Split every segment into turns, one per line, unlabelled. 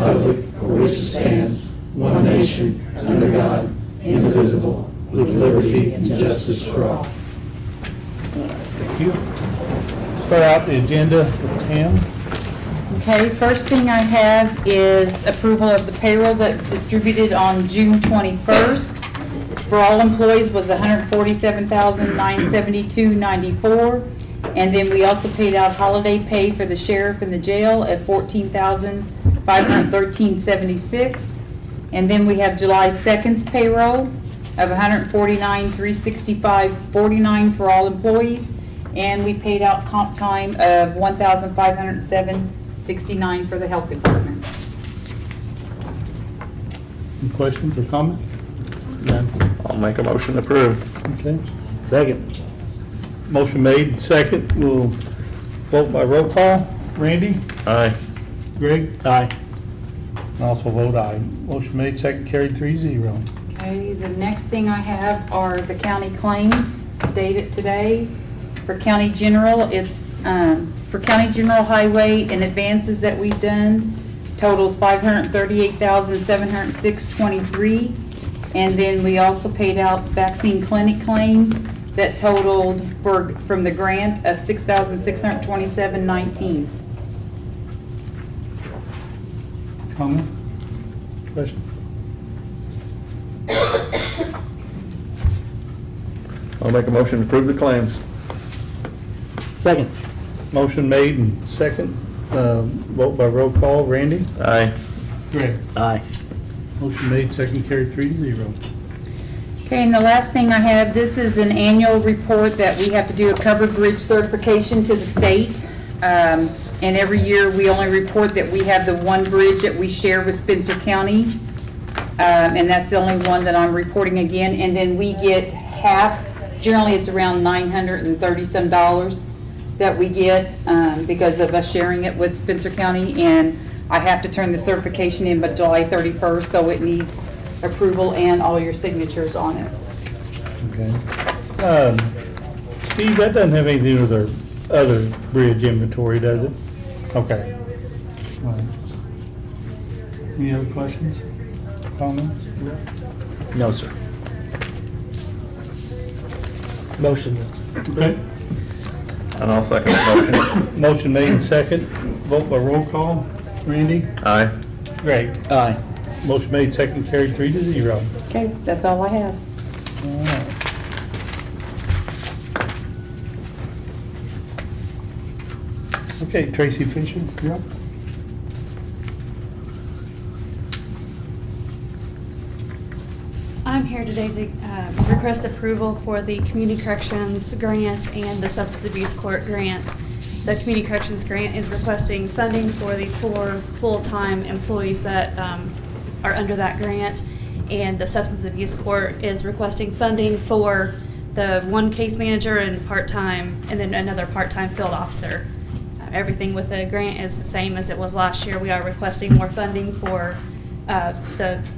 republic for which it stands, one nation, under God, indivisible, with liberty and justice for all.
Thank you. Start out the agenda with Tam.
Okay, first thing I have is approval of the payroll that was distributed on June 21st. For all employees was $147,972.94. And then we also paid out holiday pay for the sheriff and the jail at $14,513.76. And then we have July 2nd's payroll of $149,365.49 for all employees. And we paid out comp time of $1,507.69 for the health department.
Any questions or comments? None.
I'll make a motion to approve.
Okay.
Second.
Motion made, second. We'll vote by roll call. Randy?
Aye.
Greg?
Aye.
I also vote aye. Motion made, second, carried 3-0.
Okay, the next thing I have are the county claims dated today. For county general, it's, for county general highway and advances that we've done, totals $538,706.23. And then we also paid out vaccine clinic claims that totaled from the grant of $6,627.19.
Comment? Question?
I'll make a motion to approve the claims.
Second.
Motion made and second. Vote by roll call. Randy?
Aye.
Greg?
Aye.
Motion made, second, carried 3-0.
Okay, and the last thing I have, this is an annual report that we have to do a covered bridge certification to the state. And every year, we only report that we have the one bridge that we share with Spencer County. And that's the only one that I'm reporting again. And then we get half, generally it's around $930 some that we get because of us sharing it with Spencer County. And I have to turn the certification in by July 31st, so it needs approval and all your signatures on it.
Okay. Steve, that doesn't have anything to do with our other bridge inventory, does it? Okay. All right. Any other questions, comments?
No, sir. Motion.
Okay.
And I'll second the motion.
Motion made and second. Vote by roll call. Randy?
Aye.
Greg?
Aye.
Motion made, second, carried 3-0.
Okay, that's all I have.
All right. Okay, Tracy Fisher, you're up.
I'm here today to request approval for the Community Corrections Grant and the Substance Abuse Court Grant. The Community Corrections Grant is requesting funding for the 4 full-time employees that are under that grant, and the Substance Abuse Court is requesting funding for the 1 case manager and part-time, and then another part-time field officer. Everything with the grant is the same as it was last year. We are requesting more funding for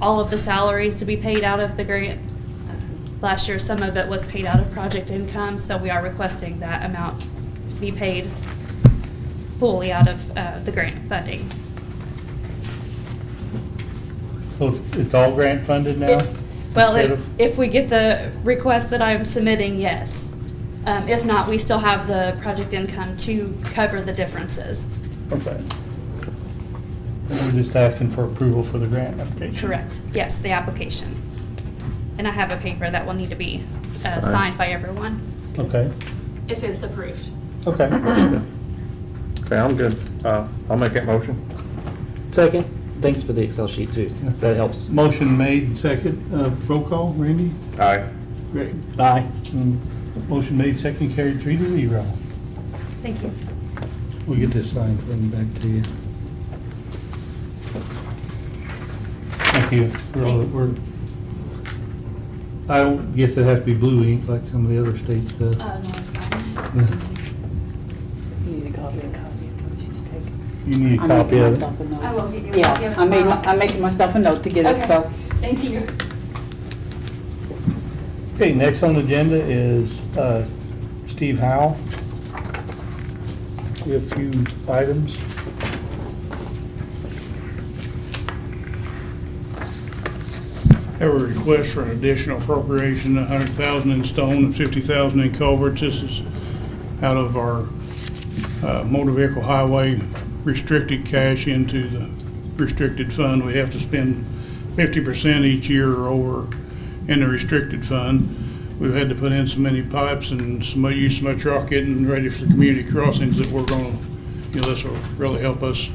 all of the salaries to be paid out of the grant. Last year, some of it was paid out of project income, so we are requesting that amount be paid fully out of the grant funding.
So it's all grant funded now?
Well,
Instead of-
if we get the request that I'm submitting, yes. If not, we still have the project income to cover the differences.
Okay. And we're just asking for approval for the grant application?
Correct. Yes, the application. And I have a paper that will need to be signed by everyone
Okay,
if it's approved.
okay.
Okay, I'm good. I'll make that motion.
Second. Thanks for the Excel sheet too. That helps.
Motion made, second. Roll call, Randy?
Aye.
Great.
Aye.
Motion made, second, carried 3-0.
Thank you.
We'll get this signed from back to you. Thank you. I don't guess it has to be blue ink like some of the other states do.
No, it's fine.
Yeah.
You need a copy of what she's taking.
You need a
I'm
copy
making
of it?
myself a note.
I will get you a
Yeah,
copy of it tomorrow.
I'm making myself a note to get it,
Okay.
so.
Thank you.
Okay, next on the agenda is Steve Howell. We have a few items.
have a request for an additional appropriation, 100,000 in stone and 50,000 in culverts. This is out of our motor vehicle highway restricted cash into the restricted fund. We have to spend 50% each year or over in the restricted fund. We've had to put in so many pipes and use so much rock getting ready for the community crossings that we're gonna, this will really help us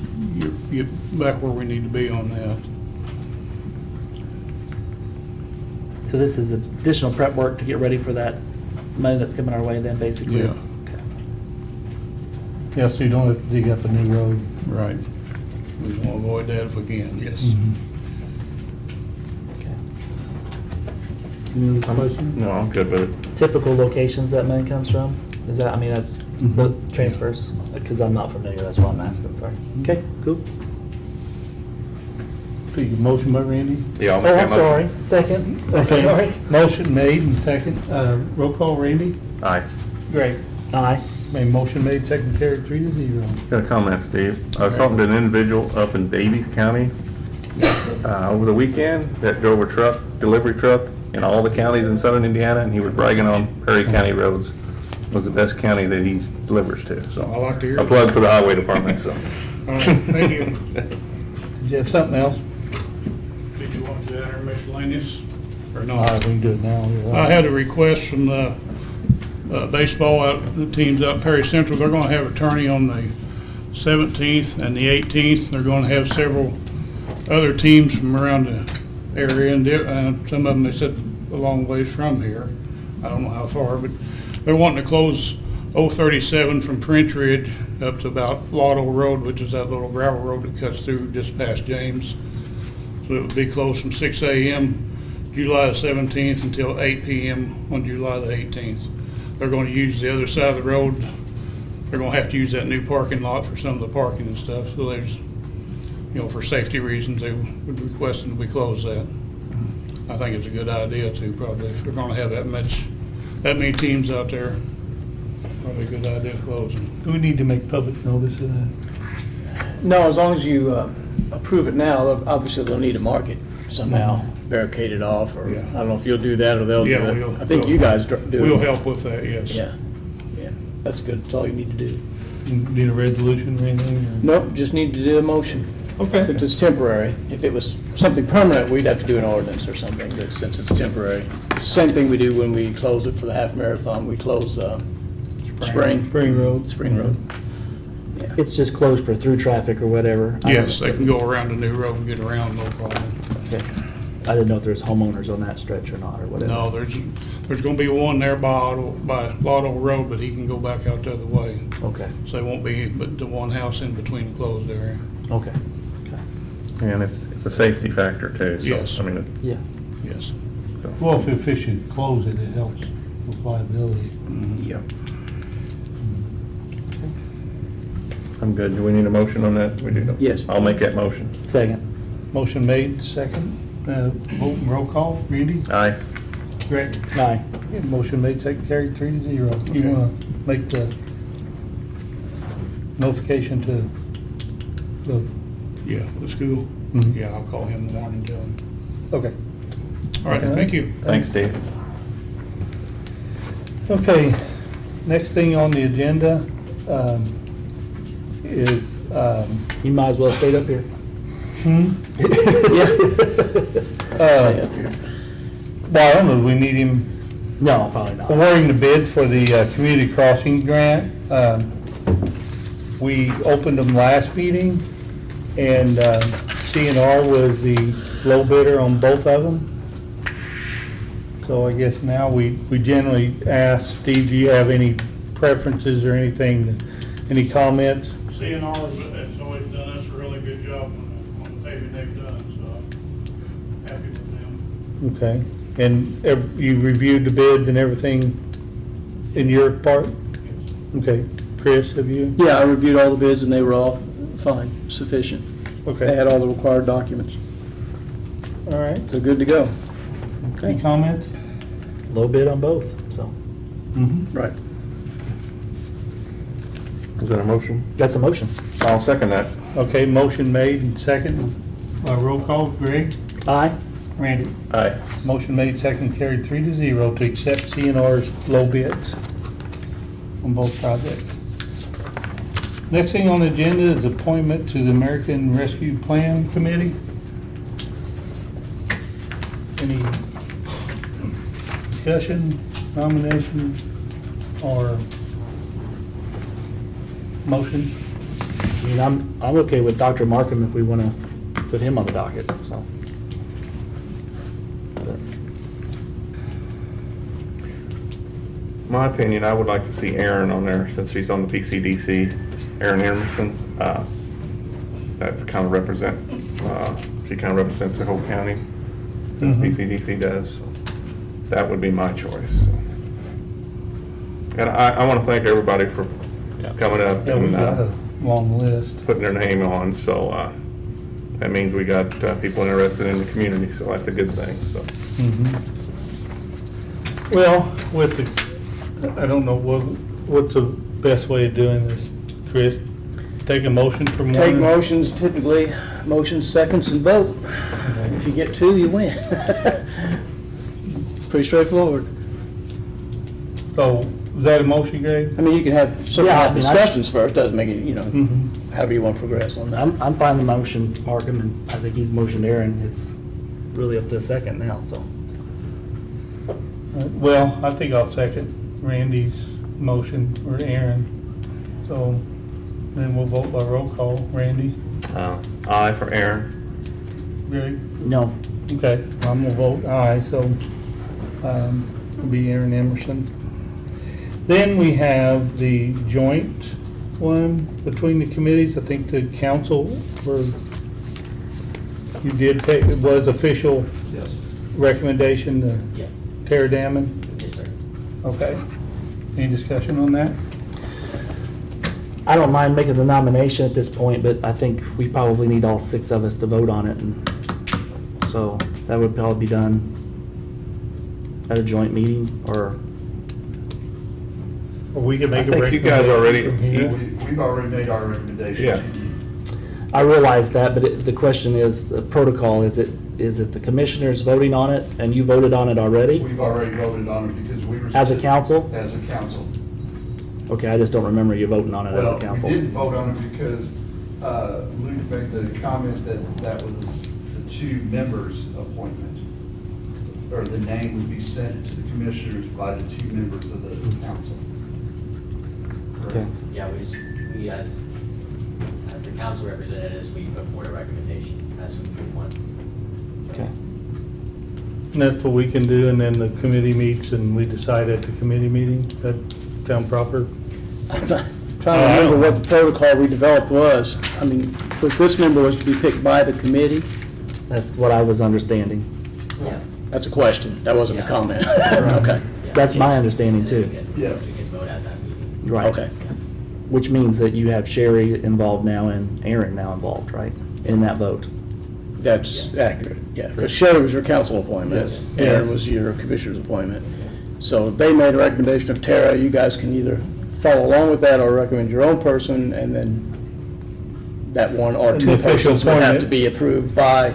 get back where we need to be on that.
So this is additional prep work to get ready for that money that's coming our way then, basically?
Yeah.
Okay.
Yeah, so you don't have to dig up a new road.
Right. We want to avoid that if we can, yes.
Okay.
Any other questions?
No, I'm good with it.
Typical locations that money comes from? Is that, I mean, that's the
Mhm.
transfers? Because I'm not familiar, that's why I'm asking, sorry. Okay, cool.
So you motion by Randy?
Yeah, I'll
Oh,
make
I'm
that
sorry,
motion.
second,
Okay.
sorry.
Motion made and second. Roll call, Randy?
Aye.
Great.
Aye.
Motion made, second carried, 3-0.
Got a comment, Steve. I was talking to an individual up in Davies County over the weekend that drove a truck, delivery truck, in all the counties in southern Indiana, and he was bragging on Perry County roads was the best county that he delivers to, so.
I like to hear
A
that.
plug for the highway department, so.
All right, thank you.
Did you have something else?
Did you want to do that or miscellaneous, or
All
not?
right, we can do it now.
I had a request from the baseball the teams out Perry Central. They're going to have a tourney on the 17th and the 18th. They're going to have several other teams from around the area, and some of them they said a long ways from here. I don't know how far, but they're wanting to close 037 from Prince Ridge up to about Lotto Road, which is that little gravel road that cuts through just past James. So it would be closed from 6 a.m. July the 17th until 8 p.m. on July the 18th. They're going to use the other side of the road. They're going to have to use that new parking lot for some of the parking and stuff. So there's, for safety reasons, they would request that we close that. I think it's a good idea too, probably. If we're going to have that many teams out there, probably a good idea to close them.
Do we need to make public notice of that?
No, as long as you approve it now, obviously they'll need to mark it somehow, barricade it off, or
Yeah.
I don't know if you'll do that or they'll do
Yeah,
it. I think you guys do it.
We'll help with that, yes.
Yeah, that's good. That's all you need to do.
You Need a resolution or anything? or-
Nope, just need to do a motion.
Okay.
Since it's temporary. If it was something permanent, we'd have to do an ordinance or something, but since it's temporary. Same thing we do when we close it for the half marathon. We close Spring
Spring Road.
Road.
It's just closed for through traffic or whatever? I don't
Yes,
know.
they can go around the new road and get around, no problem.
Okay. I didn't know if there's homeowners on that stretch or not, or whatever.
No, there's gonna be one there by Lotto Road, but he can go back out the other way.
Okay,
So there won't be but the one house in between the closed area.
okay,
And it's a safety factor too, so,
Yes.
I mean,
yeah.
Yes.
Well, if the officials close it, it helps with liability.
Yep.
I'm good. Do we need a motion on that? We do.
Yes.
I'll make that motion.
Second.
Motion made, second. Vote and roll call. Randy?
Aye.
Greg?
Aye.
Yeah, motion made, second carried, 3-0.
Okay.
You want to make the notification to the,
Yeah, the school.
Mhm.
Yeah, I'll call him in the morning and tell him.
okay.
All right,
Okay.
thank you.
Thanks, Dave.
Okay, next thing on the agenda is,
You might as well stay up here.
Stay up here.
well, I don't know, do we need him
No, probably not.
awarding the bid for the community crossing grant. We opened them last meeting, and CNR was the low bidder on both of them. So I guess now we generally ask, Steve, do you have any preferences or anything, any comments?
CNR has always done us a really good job on the paving they've done, so I'm happy with them.
Okay, and you reviewed the bids and everything in your part? Okay, Chris, have you?
Yeah, I reviewed all the bids and they were all fine, sufficient. They
Okay,
had all the required documents,
all right.
so good to go.
Any comments?
Low bid on both, so.
Right.
Is that a motion?
That's a motion.
I'll second that.
Okay, motion made and second. Roll call, Greg?
Aye.
Randy?
Aye.
Motion made, second carried, 3-0 to accept CNR's low bids on both projects. Next thing on the agenda is appointment to the American Rescue Plan Committee. Any discussion, nomination, or motion?
I mean, I'm okay with Dr. Markham if we want to put him on the docket, so. But
My opinion, I would like to see Erin on there since she's on the BCDC. Erin Emerson, that kind of she kind of represents the whole county since BCDC does. So that would be my choice. So. And I want to thank everybody for coming up
Yeah, we've got a
and
long list.
putting their name on. So that means we got people interested in the community. So that's a good thing. So.
Well, with the, I don't know, what's the best way of doing this, Chris? Take a motion from one?
Take motions, typically, motions, seconds, and vote. If you get two, you win. Pretty straightforward.
So, is that a motion, Greg?
I mean, you can have, certainly
Yeah, I
have
mean,
discussions first, doesn't make it,
Mm-hmm.
however you want to progress on that.
I'm fine with motion Markham, and I think he's motioned Aaron. It's really up to a second now, so.
Well, I think I'll second Randy's motion, or Aaron. So, then we'll vote by roll call. Randy?
Aye for Erin.
Greg?
No.
Okay, I'm gonna vote aye, so, it'll be Aaron Emerson. Then we have the joint one between the committees. I think the council you did take, it was official recommendation to Tara Damon?
Yes, sir.
Okay. Any discussion on that?
I don't mind making the nomination at this point, but I think we probably need all 6 of us to vote on it, and so that would probably be done at a joint meeting, or,
Or we can make a
I think you guys already-
recommendation from here?
We've already made our recommendation
Yeah.
to you.
I realize that, but the question is, the protocol, is it the commissioners voting on it, and you voted on it already?
We've already voted on it because we were.
As a council?
As a council.
Okay, I just don't remember you voting on it as a
Well,
council.
we didn't vote on it because Luke made the comment that was the 2 members' appointment, or the name would be sent to the commissioners by the 2 members of the council.
Okay.
Yeah, we as the council representatives, we put forward a recommendation as who we want.
Okay.
And that's what we can do, and then the committee meets and we decide at the committee meeting. That sound proper?
I'm trying to remember what the protocol we developed was. I mean, with this member was to be picked by the committee.
That's what I was understanding.
Yeah.
That's a question. That wasn't a
Yeah.
comment. Okay.
Yeah.
That's my understanding, too.
Yeah.
We can vote at that meeting.
Right.
Okay.
Which means that you have Sherry involved now and Aaron now involved, right, in that vote?
That's accurate, yeah. Because Sherry was your council appointment.
Yes.
Aaron was your commissioner's appointment. So they made a recommendation of Tara. You guys can either follow along with that or recommend your own person, and then that one or
And
2
the official
persons would have to
appointment.
be approved by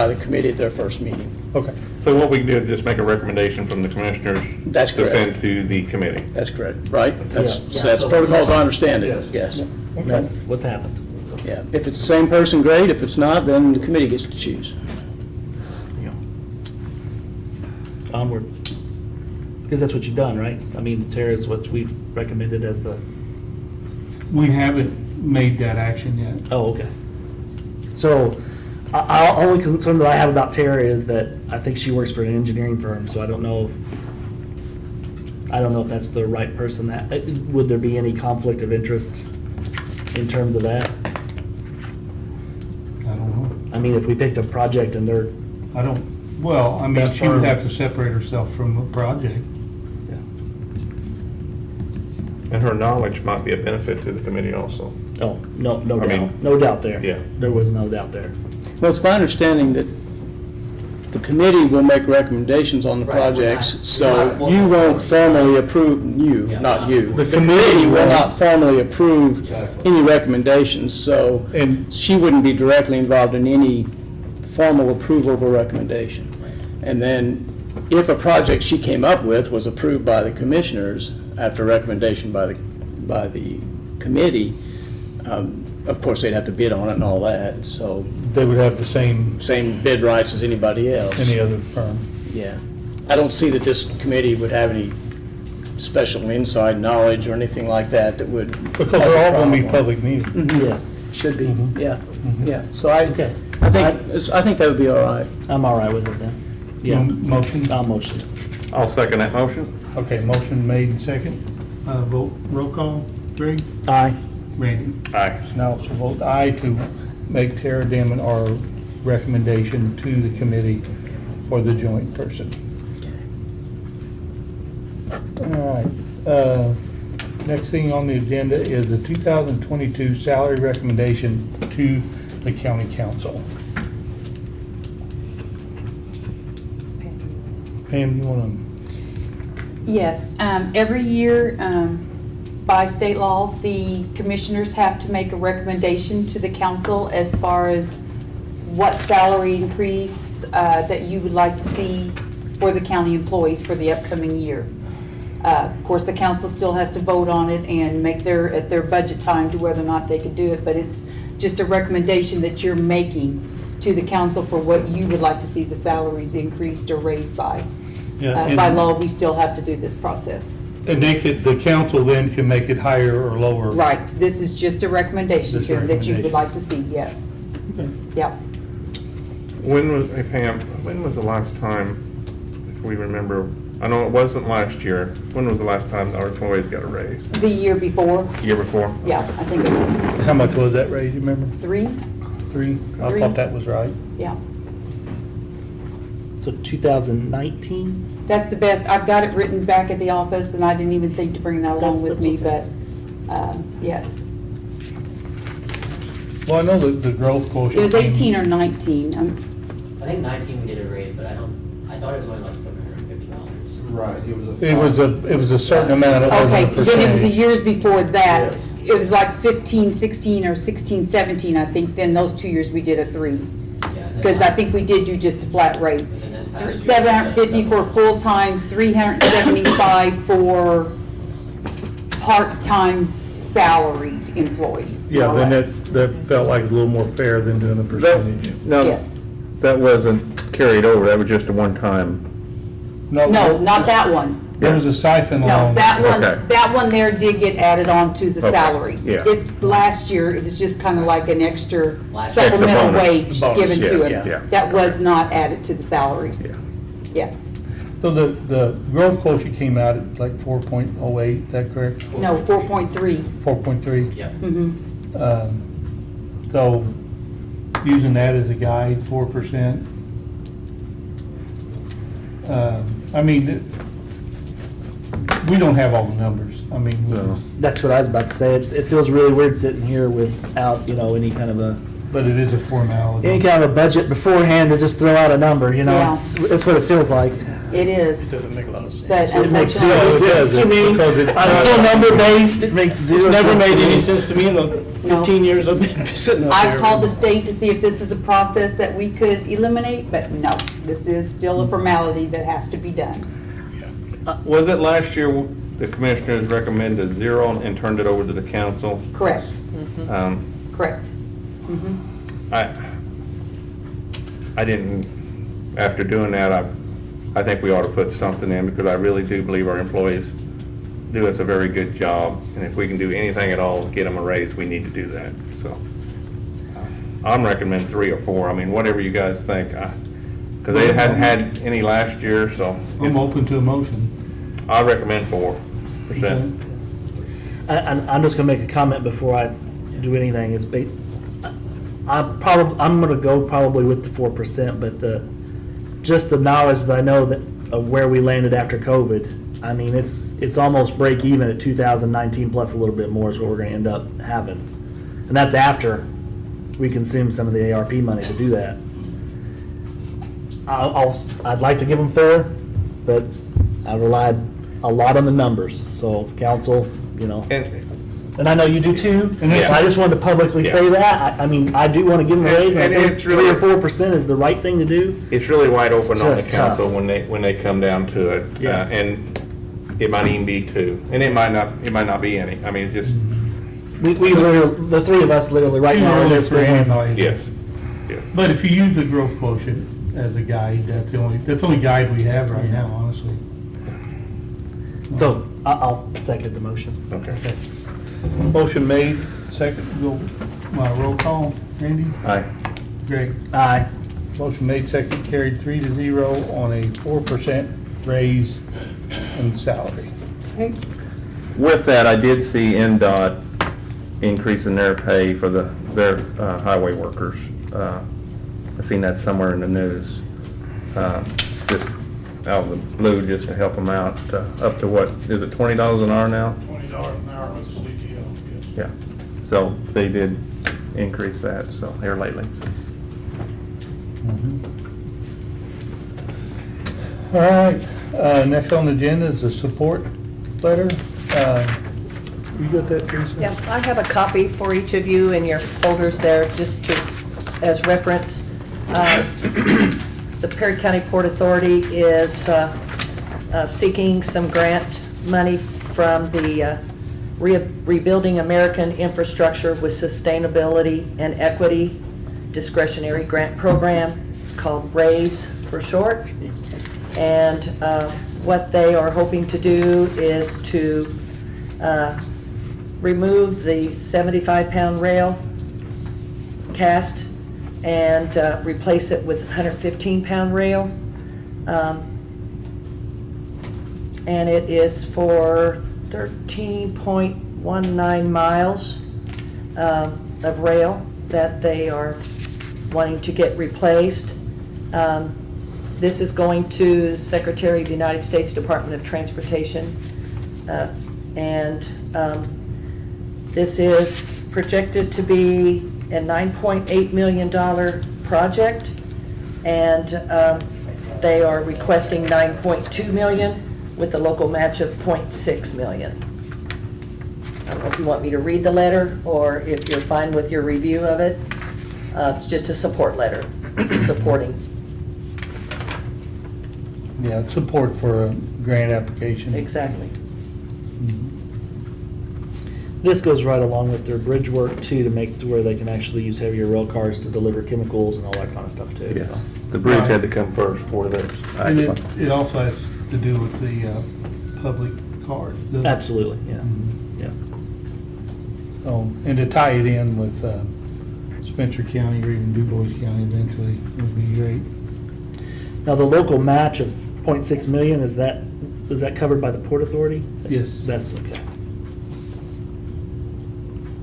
the committee at their first meeting.
Okay.
So what we can do is just make a recommendation from the commissioners
That's
to
correct.
send to the committee.
That's correct, right? That's
Yeah.
that's protocols, I understand it,
Yes.
yes.
That's what's happened. So,
Yeah, if it's the same person, great. If it's not, then the committee gets to choose.
onward. Because that's what you've done, right? I mean, Tara's what we've recommended as the,
We haven't made that action yet.
oh, okay. So, only concern that I have about Tara is that I think she works for an engineering firm, so I don't know if that's the right person that, would there be any conflict of interest in terms of that?
I don't know.
I mean, if we picked a project and they're,
I don't, well, I mean,
That
she would
firm.
have to separate herself from the project.
And her knowledge might be a benefit to the committee also.
oh, no
I
doubt,
mean,
no doubt there.
yeah.
There was no doubt there.
Well, it's my understanding that the committee will make recommendations on the
Right, we're not-
projects,
we're
so
not
you won't
formally-
formally approve,
Yeah.
not you.
The
The
committee
committee will
will.
not formally approve
Exactly.
any recommendations, so
And
she wouldn't be directly involved in any formal approval of a recommendation. And then if a project she came up with was approved by the commissioners after recommendation by the committee, of course, they'd have to bid on it and all that, so
They would have the same,
same bid rights as anybody else.
any other firm.
Yeah. I don't see that this committee would have any special inside knowledge or anything like that that would.
Because
cause a
they're all gonna be
problem.
public meetings.
Yes,
Should be,
Mhm.
yeah,
Mhm.
yeah. So I think that would be all right.
I'm all right with it then. Yeah,
Motion?
I'll motion.
I'll second that motion.
Okay, motion made and second. Vote, roll call. Greg?
Aye.
Randy?
Aye.
Now, so vote aye to make Tara Damon our recommendation to the committee for the joint person. All right, next thing on the agenda is the 2022 salary recommendation to the county council. Pam, you want
Yes, every year, by state law, the commissioners have to make a recommendation to the council as far as what salary increase that you would like to see for the county employees for the upcoming year. Of course, the council still has to vote on it and make at their budget time to whether or not they can do it, but it's just a recommendation that you're making to the council for what you would like to see the salaries increased or raised by.
to?
By law, we still have to do this process.
And the council then can make it higher or lower.
Right, this is just a recommendation
Just
to
a
them that you would
recommendation.
like to see, yes.
Okay.
Yep.
Hey Pam, when was the last time, if we remember, I know it wasn't last year, when was the last time our employees got a raise?
The year before,
Year before?
yeah, I think it was
How much was that raise, you remember?
3,
3? I
Three.
thought that was right.
yeah.
So 2019?
That's the best, I've got it written back at the office, and I didn't even think to bring that along with
That's
me,
okay.
but, yes.
Well, I know the growth
It
quotient.
was 18 or 19,
I think 19 we did a raise, but I thought it was only like $750.
Right, it was a.
It was a certain amount, it wasn't a
okay, then it was the
percentage.
years before that.
Yes.
It was like 15, 16, or 16, 17, I think, then those 2 years we did a 3.
Yeah, and then
Because I think we did do just a flat rate.
And then this past year,
750 for full-time, 375 for part-time salaried employees, more
Yeah,
or
then
less.
that felt like a little more fair than doing a percentage.
No,
Yes.
that wasn't carried over, that was just a one-time.
No, not that one.
There was a siphon
No,
along.
Okay.
that one there did get added on to the
Okay,
salaries.
yeah.
It's last year, it was just kind of like an extra
Last-
supplemental
bonus.
wage
Bonus,
given to
yeah,
it.
yeah.
That was not added to the salaries.
Yeah.
Yes.
So the growth quotient came out at like 4.08, is that correct?
No, 4.3.
4.3?
Yep.
Mhm.
So using that as a guide, 4%. I mean, we don't have all the numbers. I mean,
No.
That's what I was about to say. It feels really weird sitting here without, any kind of
but it is a formality.
any kind of a budget beforehand to just throw out a number,
Yeah.
That's what it feels like.
It is,
It doesn't make a lot of sense.
but
It makes
unfortunately.
zero sense to me.
Because it-
I'm still number based, it makes zero
It's
sense
never made
to
any
me.
sense to me in the 15 years I've been sitting up here.
I've called the state to see if this is a process that we could eliminate, but no, this is still a formality that has to be done.
Was it last year the commissioners recommended 0 and turned it over to the council?
Correct,
Um,
correct. Mhm.
I didn't, after doing that, I think we ought to put something in because I really do believe our employees do us a very good job. And if we can do anything at all to get them a raise, we need to do that. So I'm recommending 3 or 4. I mean, whatever you guys think. Because they hadn't had any last year, so
I'm open to a motion.
I recommend 4%.
I'm just gonna make a comment before I do anything. I'm gonna go probably with the 4%, but just the knowledge that I know that of where we landed after COVID, I mean, it's almost break even at 2019 plus a little bit more is what we're gonna end up having. And that's after we consume some of the ARP money to do that. I'd like to give them 4, but I relied a lot on the numbers, so council,
And
And I know you do too,
And
but
it's-
I just wanted to publicly say that. I mean, I do want to give them a raise, and I
And
think
it's really-
3 or 4% is the right thing to do.
It's really wide open
It's
on the
just tough.
council when they come down to it.
Yeah.
And it might even be 2, and it might not be any. I mean, it just,
We literally, the 3 of us literally right now are just going,
yes.
But if you use the growth quotient as a guide, that's the only guide we have right now, honestly.
so I'll second the motion.
Okay.
Motion made, second, go, roll call, Randy,
Aye.
Greg.
Aye.
Motion made, second, carried 3-0 on a 4% raise in salary.
With that, I did see NDOT increasing their pay for their highway workers. I seen that somewhere in the news, just out of the blue, just to help them out, up to what, is it $20 an hour now?
$20 an hour with the CTO, yes.
Yeah, so they did increase that, so, here lately.
All right, next on the agenda is the support letter. You got that, Teresa?
Yeah, I have a copy for each of you in your folders there, just to, as reference. The Perry County Port Authority is seeking some grant money from the Rebuilding American Infrastructure with Sustainability and Equity Discretionary Grant Program. It's called RAISE for short. And what they are hoping to do is to remove the 75-pound rail cast and replace it with 115-pound rail. And it is for 13.19 miles of rail that they are wanting to get replaced. This is going to Secretary of the United States Department of Transportation. This is projected to be a $9.8 million project, and they are requesting $9.2 million with a local match of $0.6 million. I don't know if you want me to read the letter or if you're fine with your review of it. It's just a support letter, supporting.
Yeah, support for a grant application.
Exactly.
This goes right along with their bridge work too, to make to where they can actually use heavier rail cars to deliver chemicals and all that kind of stuff too,
Yes,
so.
the bridge had to come first for this.
And it also has to do with the public card. doesn't it?
Absolutely, yeah,
Mhm.
yeah.
And to tie it in with Spencer County or even Du Bois County eventually would be great.
Now, the local match of $0.6 million, is that covered by the Port Authority?
Yes.
That's okay.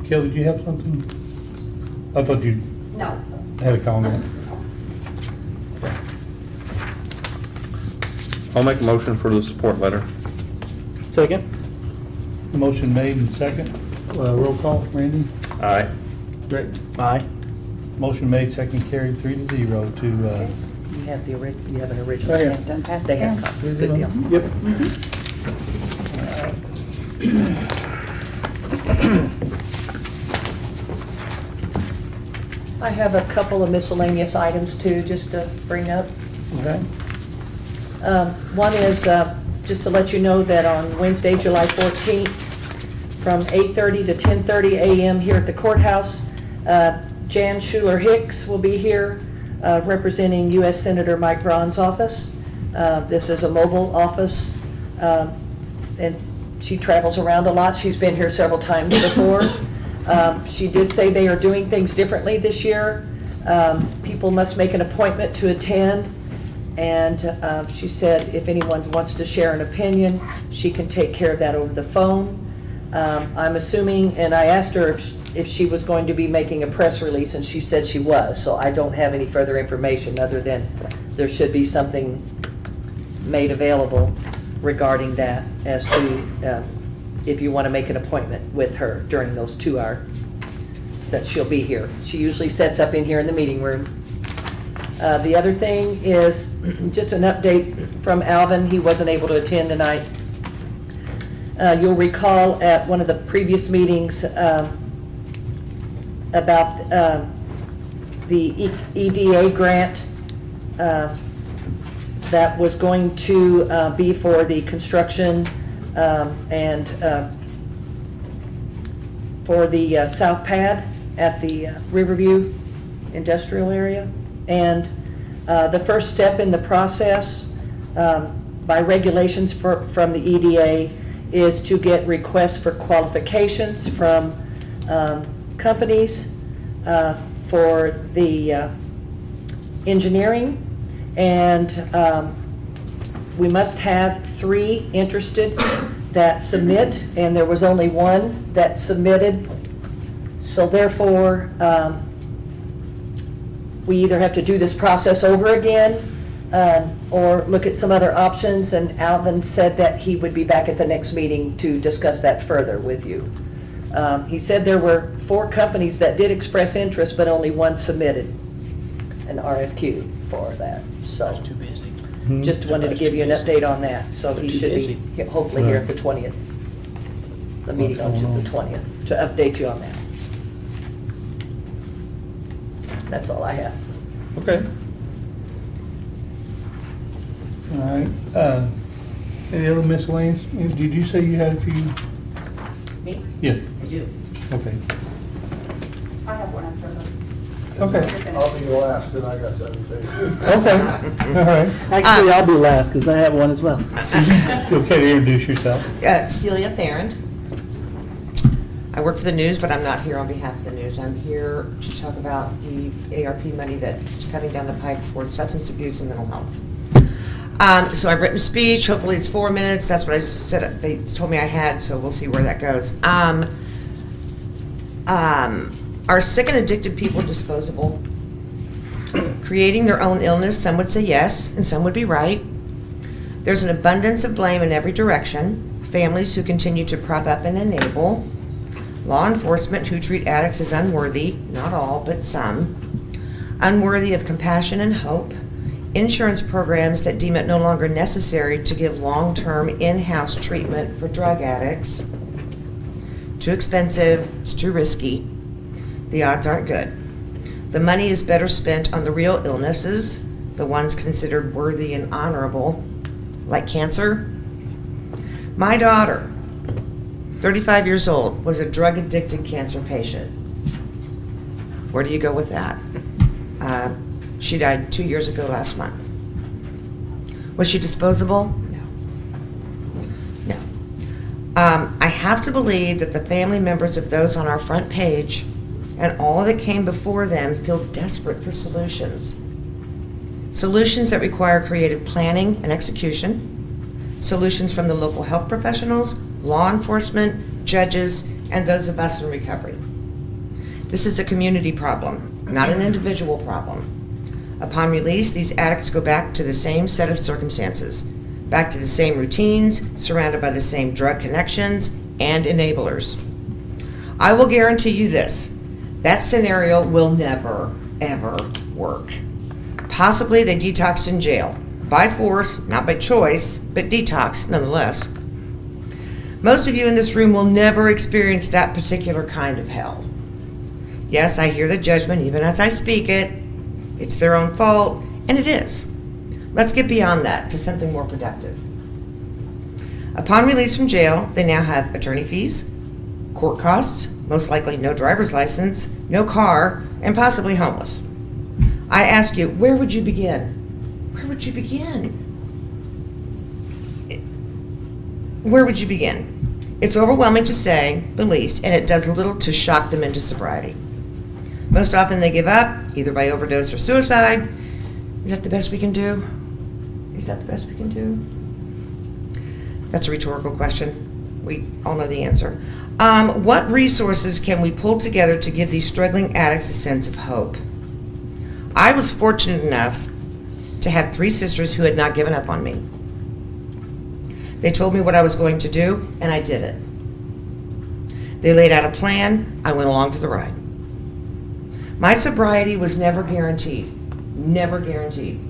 Kelly, did you have something? I thought you
No.
had a comment.
I'll make a motion for the support letter.
Second?
Motion made and second. Roll call, Randy?
Aye.
Greg?
Aye.
Motion made, second carried, 3-0 to,
You have the you have an original.
Right here.
Done past
They
it
have
down.
copies, good deal.
Yep.
I have a couple of miscellaneous items too, just to bring up.
Okay.
One is, just to let you know that on Wednesday, July 14th, from 8:30 to 10:30 a.m. here at the courthouse, Jan Schuler Hicks will be here representing U.S. Senator Mike Braun's office. This is a mobile office, and she travels around a lot. She's been here several times before. She did say they are doing things differently this year. People must make an appointment to attend. And she said if anyone wants to share an opinion, she can take care of that over the phone. I'm assuming, and I asked her if she was going to be making a press release, and she said she was. So I don't have any further information other than there should be something made available regarding that as to if you want to make an appointment with her during those 2 hours that she'll be here. She usually sets up in here in the meeting room. The other thing is just an update from Alvin. He wasn't able to attend tonight. You'll recall at one of the previous meetings about the EDA grant that was going to be for the construction and for the south pad at the Riverview industrial area. And the first step in the process by regulations from the EDA is to get requests for qualifications from companies for the engineering, and we must have 3 interested that submit, and there was only 1 that submitted. So therefore, we either have to do this process over again or look at some other options, and Alvin said that he would be back at the next meeting to discuss that further with you. He said there were 4 companies that did express interest, but only 1 submitted an RFQ for that, so.
Too busy.
Just wanted to give you an update on that, so he should be hopefully here at the 20th, the meeting on the 20th, to update you on that. That's all I have.
Okay. All right. Any other miscellaneous? Did you say you had a few?
Me?
Yes.
I do.
Okay.
I have one after the.
Okay.
I'll be last, and I got 17.
Okay. All right.
Actually, I'll be last because I have one as well.
You okay to introduce yourself?
Celia Farrand. I work for the news, but I'm not here on behalf of the news. I'm here to talk about the ARP money that's coming down the pike for substance abuse and mental health. So I've written a speech. Hopefully it's 4 minutes. That's what I said. They told me I had, so we'll see where that goes. Are sick and addicted people disposable? Creating their own illness, some would say yes, and some would be right. There's an abundance of blame in every direction. Families who continue to prop up and enable. Law enforcement who treat addicts as unworthy, not all, but some. Unworthy of compassion and hope. Insurance programs that deem it no longer necessary to give long-term in-house treatment for drug addicts. Too expensive, it's too risky. The odds aren't good. The money is better spent on the real illnesses, the ones considered worthy and honorable, like cancer. My daughter, 35 years old, was a drug-addicted cancer patient. Where do you go with that? She died 2 years ago last month. Was she disposable? No. No. I have to believe that the family members of those on our front page and all that came before them feel desperate for solutions. Solutions that require creative planning and execution. Solutions from the local health professionals, law enforcement, judges, and those of us in recovery. This is a community problem, not an individual problem. Upon release, these addicts go back to the same set of circumstances, back to the same routines, surrounded by the same drug connections and enablers. I will guarantee you this, that scenario will never, ever work. Possibly they detoxed in jail, by force, not by choice, but detox nonetheless. Most of you in this room will never experience that particular kind of hell. Yes, I hear the judgment even as I speak it. It's their own fault, and it is. Let's get beyond that to something more productive. Upon release from jail, they now have attorney fees, court costs, most likely no driver's license, no car, and possibly homeless. I ask you, where would you begin? Where would you begin? Where would you begin? It's overwhelming to say the least, and it does little to shock them into sobriety. Most often they give up, either by overdose or suicide. Is that the best we can do? Is that the best we can do? That's a rhetorical question. We all know the answer. What resources can we pull together to give these struggling addicts a sense of hope? I was fortunate enough to have 3 sisters who had not given up on me. They told me what I was going to do, and I did it. They laid out a plan, I went along for the ride. My sobriety was never guaranteed. Never guaranteed.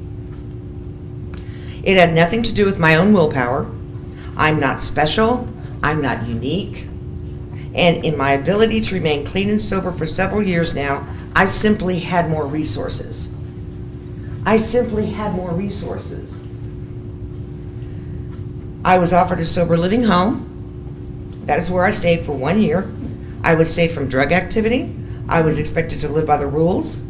It had nothing to do with my own willpower. I'm not special. I'm not unique. And in my ability to remain clean and sober for several years now, I simply had more resources. I simply had more resources. I was offered a sober living home. That is where I stayed for 1 year. I was safe from drug activity. I was expected to live by the rules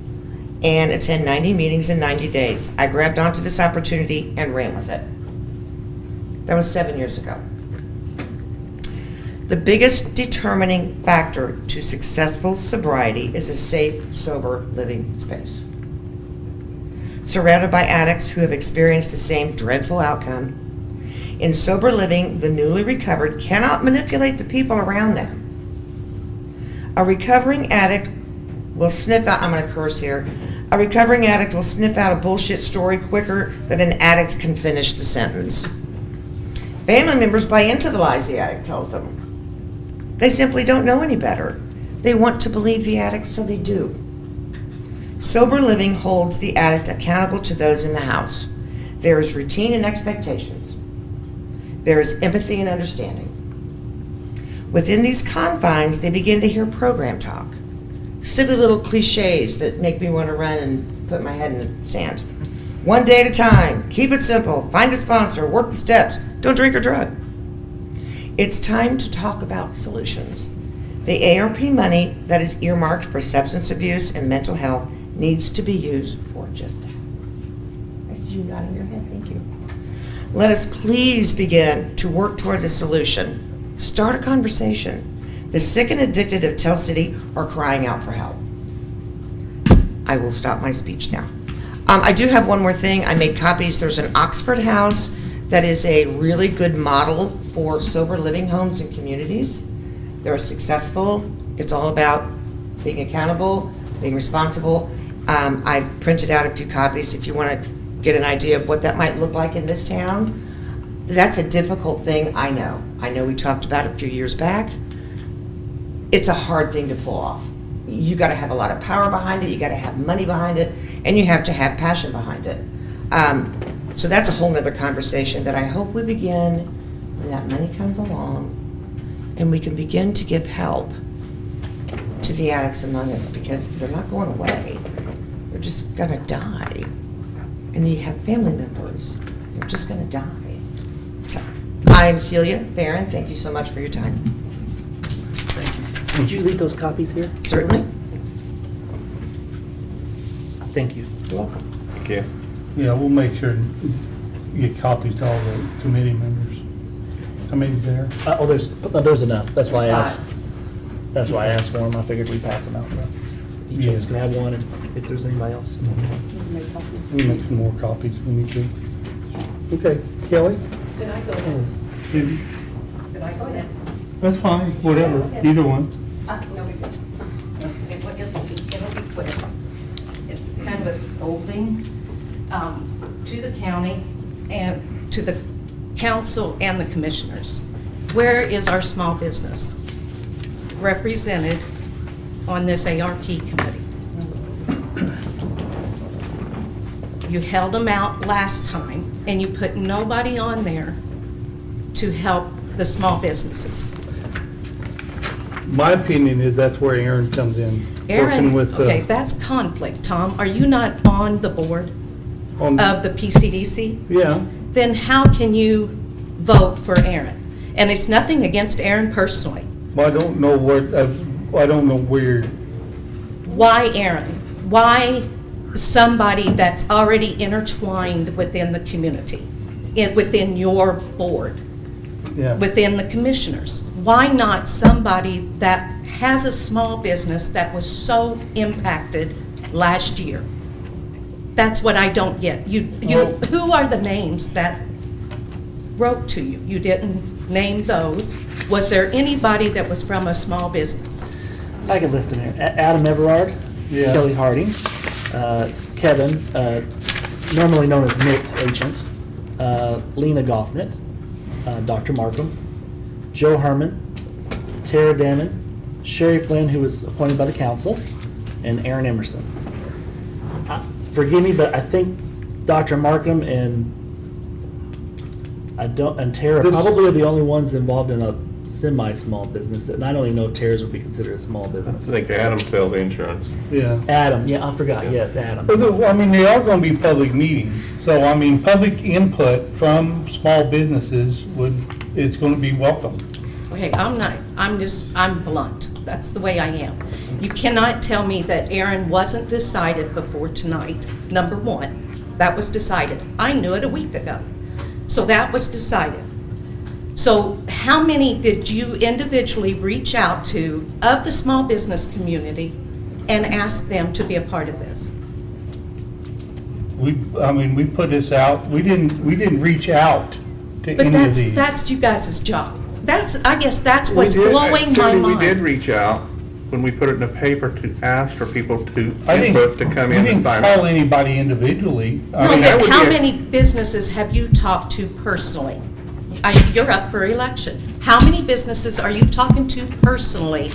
and attend 90 meetings in 90 days. I grabbed onto this opportunity and ran with it. That was 7 years ago. The biggest determining factor to successful sobriety is a safe, sober living space. Surrounded by addicts who have experienced the same dreadful outcome, in sober living, the newly recovered cannot manipulate the people around them. A recovering addict will sniff out, I'm going to curse here, a recovering addict will sniff out a bullshit story quicker than an addict can finish the sentence. Family members buy into the lies the addict tells them. They simply don't know any better. They want to believe the addict, so they do. Sober living holds the addict accountable to those in the house. There is routine and expectations. There is empathy and understanding. Within these confines, they begin to hear program talk. Silly little cliches that make me want to run and put my head in the sand. One day at a time, keep it simple, find a sponsor, work the steps, don't drink or drug. It's time to talk about solutions. The ARP money that is earmarked for substance abuse and mental health needs to be used for just that. I see you nodding your head, thank you. Let us please begin to work towards a solution. Start a conversation. The sick and addicted of Tell City are crying out for help. I will stop my speech now. I do have one more thing. I made copies. There's an Oxford House that is a really good model for sober living homes and communities. They're successful. It's all about being accountable, being responsible. I printed out a few copies if you want to get an idea of what that might look like in this town. That's a difficult thing, I know. I know we talked about it a few years back. It's a hard thing to pull off. You got to have a lot of power behind it, you got to have money behind it, and you have to have passion behind it. So that's a whole nother conversation that I hope we begin when that money comes along and we can begin to give help to the addicts among us, because they're not going away. They're just gonna die. And they have family members. They're just gonna die. So, I'm Celia Farron. Thank you so much for your time.
Would you leave those copies here?
Certainly.
Thank you.
You're welcome.
Thank you.
Yeah, we'll make sure you get copies to all the committee members. How many's there?
Oh, there's enough. That's why I asked. That's why I asked for them. I figured we'd pass them out. Each of us can have one, and if there's anybody else.
We'll make some more copies when we need to. Okay, Kelly?
Could I go next?
Cindy?
Could I go next?
That's fine, whatever, either one.
No, we can. It'll be quick. It's kind of a scolding to the county and to the council and the commissioners. Where is our small business represented on this ARP committee? You held them out last time and you put nobody on there to help the small businesses.
My opinion is that's where Aaron comes in.
Aaron,
working with,
okay, that's conflict, Tom. Are you not on the board
on,
of the PCDC?
Yeah.
Then how can you vote for Aaron? And it's nothing against Aaron personally.
Well, I don't know what, I don't know where.
Why Aaron? Why somebody that's already intertwined within the community, within your board,
Yeah.
within the commissioners? Why not somebody that has a small business that was so impacted last year? That's what I don't get. Who are the names that wrote to you? You didn't name those. Was there anybody that was from a small business?
I could list them here. Adam Everard,
Yeah.
Kelly Harding, Kevin, normally known as Nick Agent, Lena Goffnett, Dr. Markham, Joe Herman, Tara Damon, Sherry Flynn, who was appointed by the council, and Aaron Emerson. Forgive me, but I think Dr. Markham and Tara
This-
probably are the only ones involved in a semi-small business, and I don't even know if Terrace would be considered a small
I
business.
think Adam sells the insurance.
Yeah.
Adam, yeah, I forgot, yes, Adam.
But, I mean, they are gonna be public meetings, so, I mean, public input from small businesses is gonna be welcome.
Okay, I'm blunt. That's the way I am. You cannot tell me that Aaron wasn't decided before tonight, number one. That was decided. I knew it a week ago. So that was decided. So how many did you individually reach out to of the small business community and ask them to be a part of this?
We put this out, we didn't reach out to
But
any of these.
that's you guys' job. I guess that's what's
We did-
blowing my
Cindy,
mind.
We did reach out when we put it in the paper to ask for people to
I didn't-
input to come in and sign
We didn't call
up.
anybody individually. I
No,
mean,
that
but
would
how
be a-
many businesses have you talked to personally? You're up for election. How many businesses are you talking to personally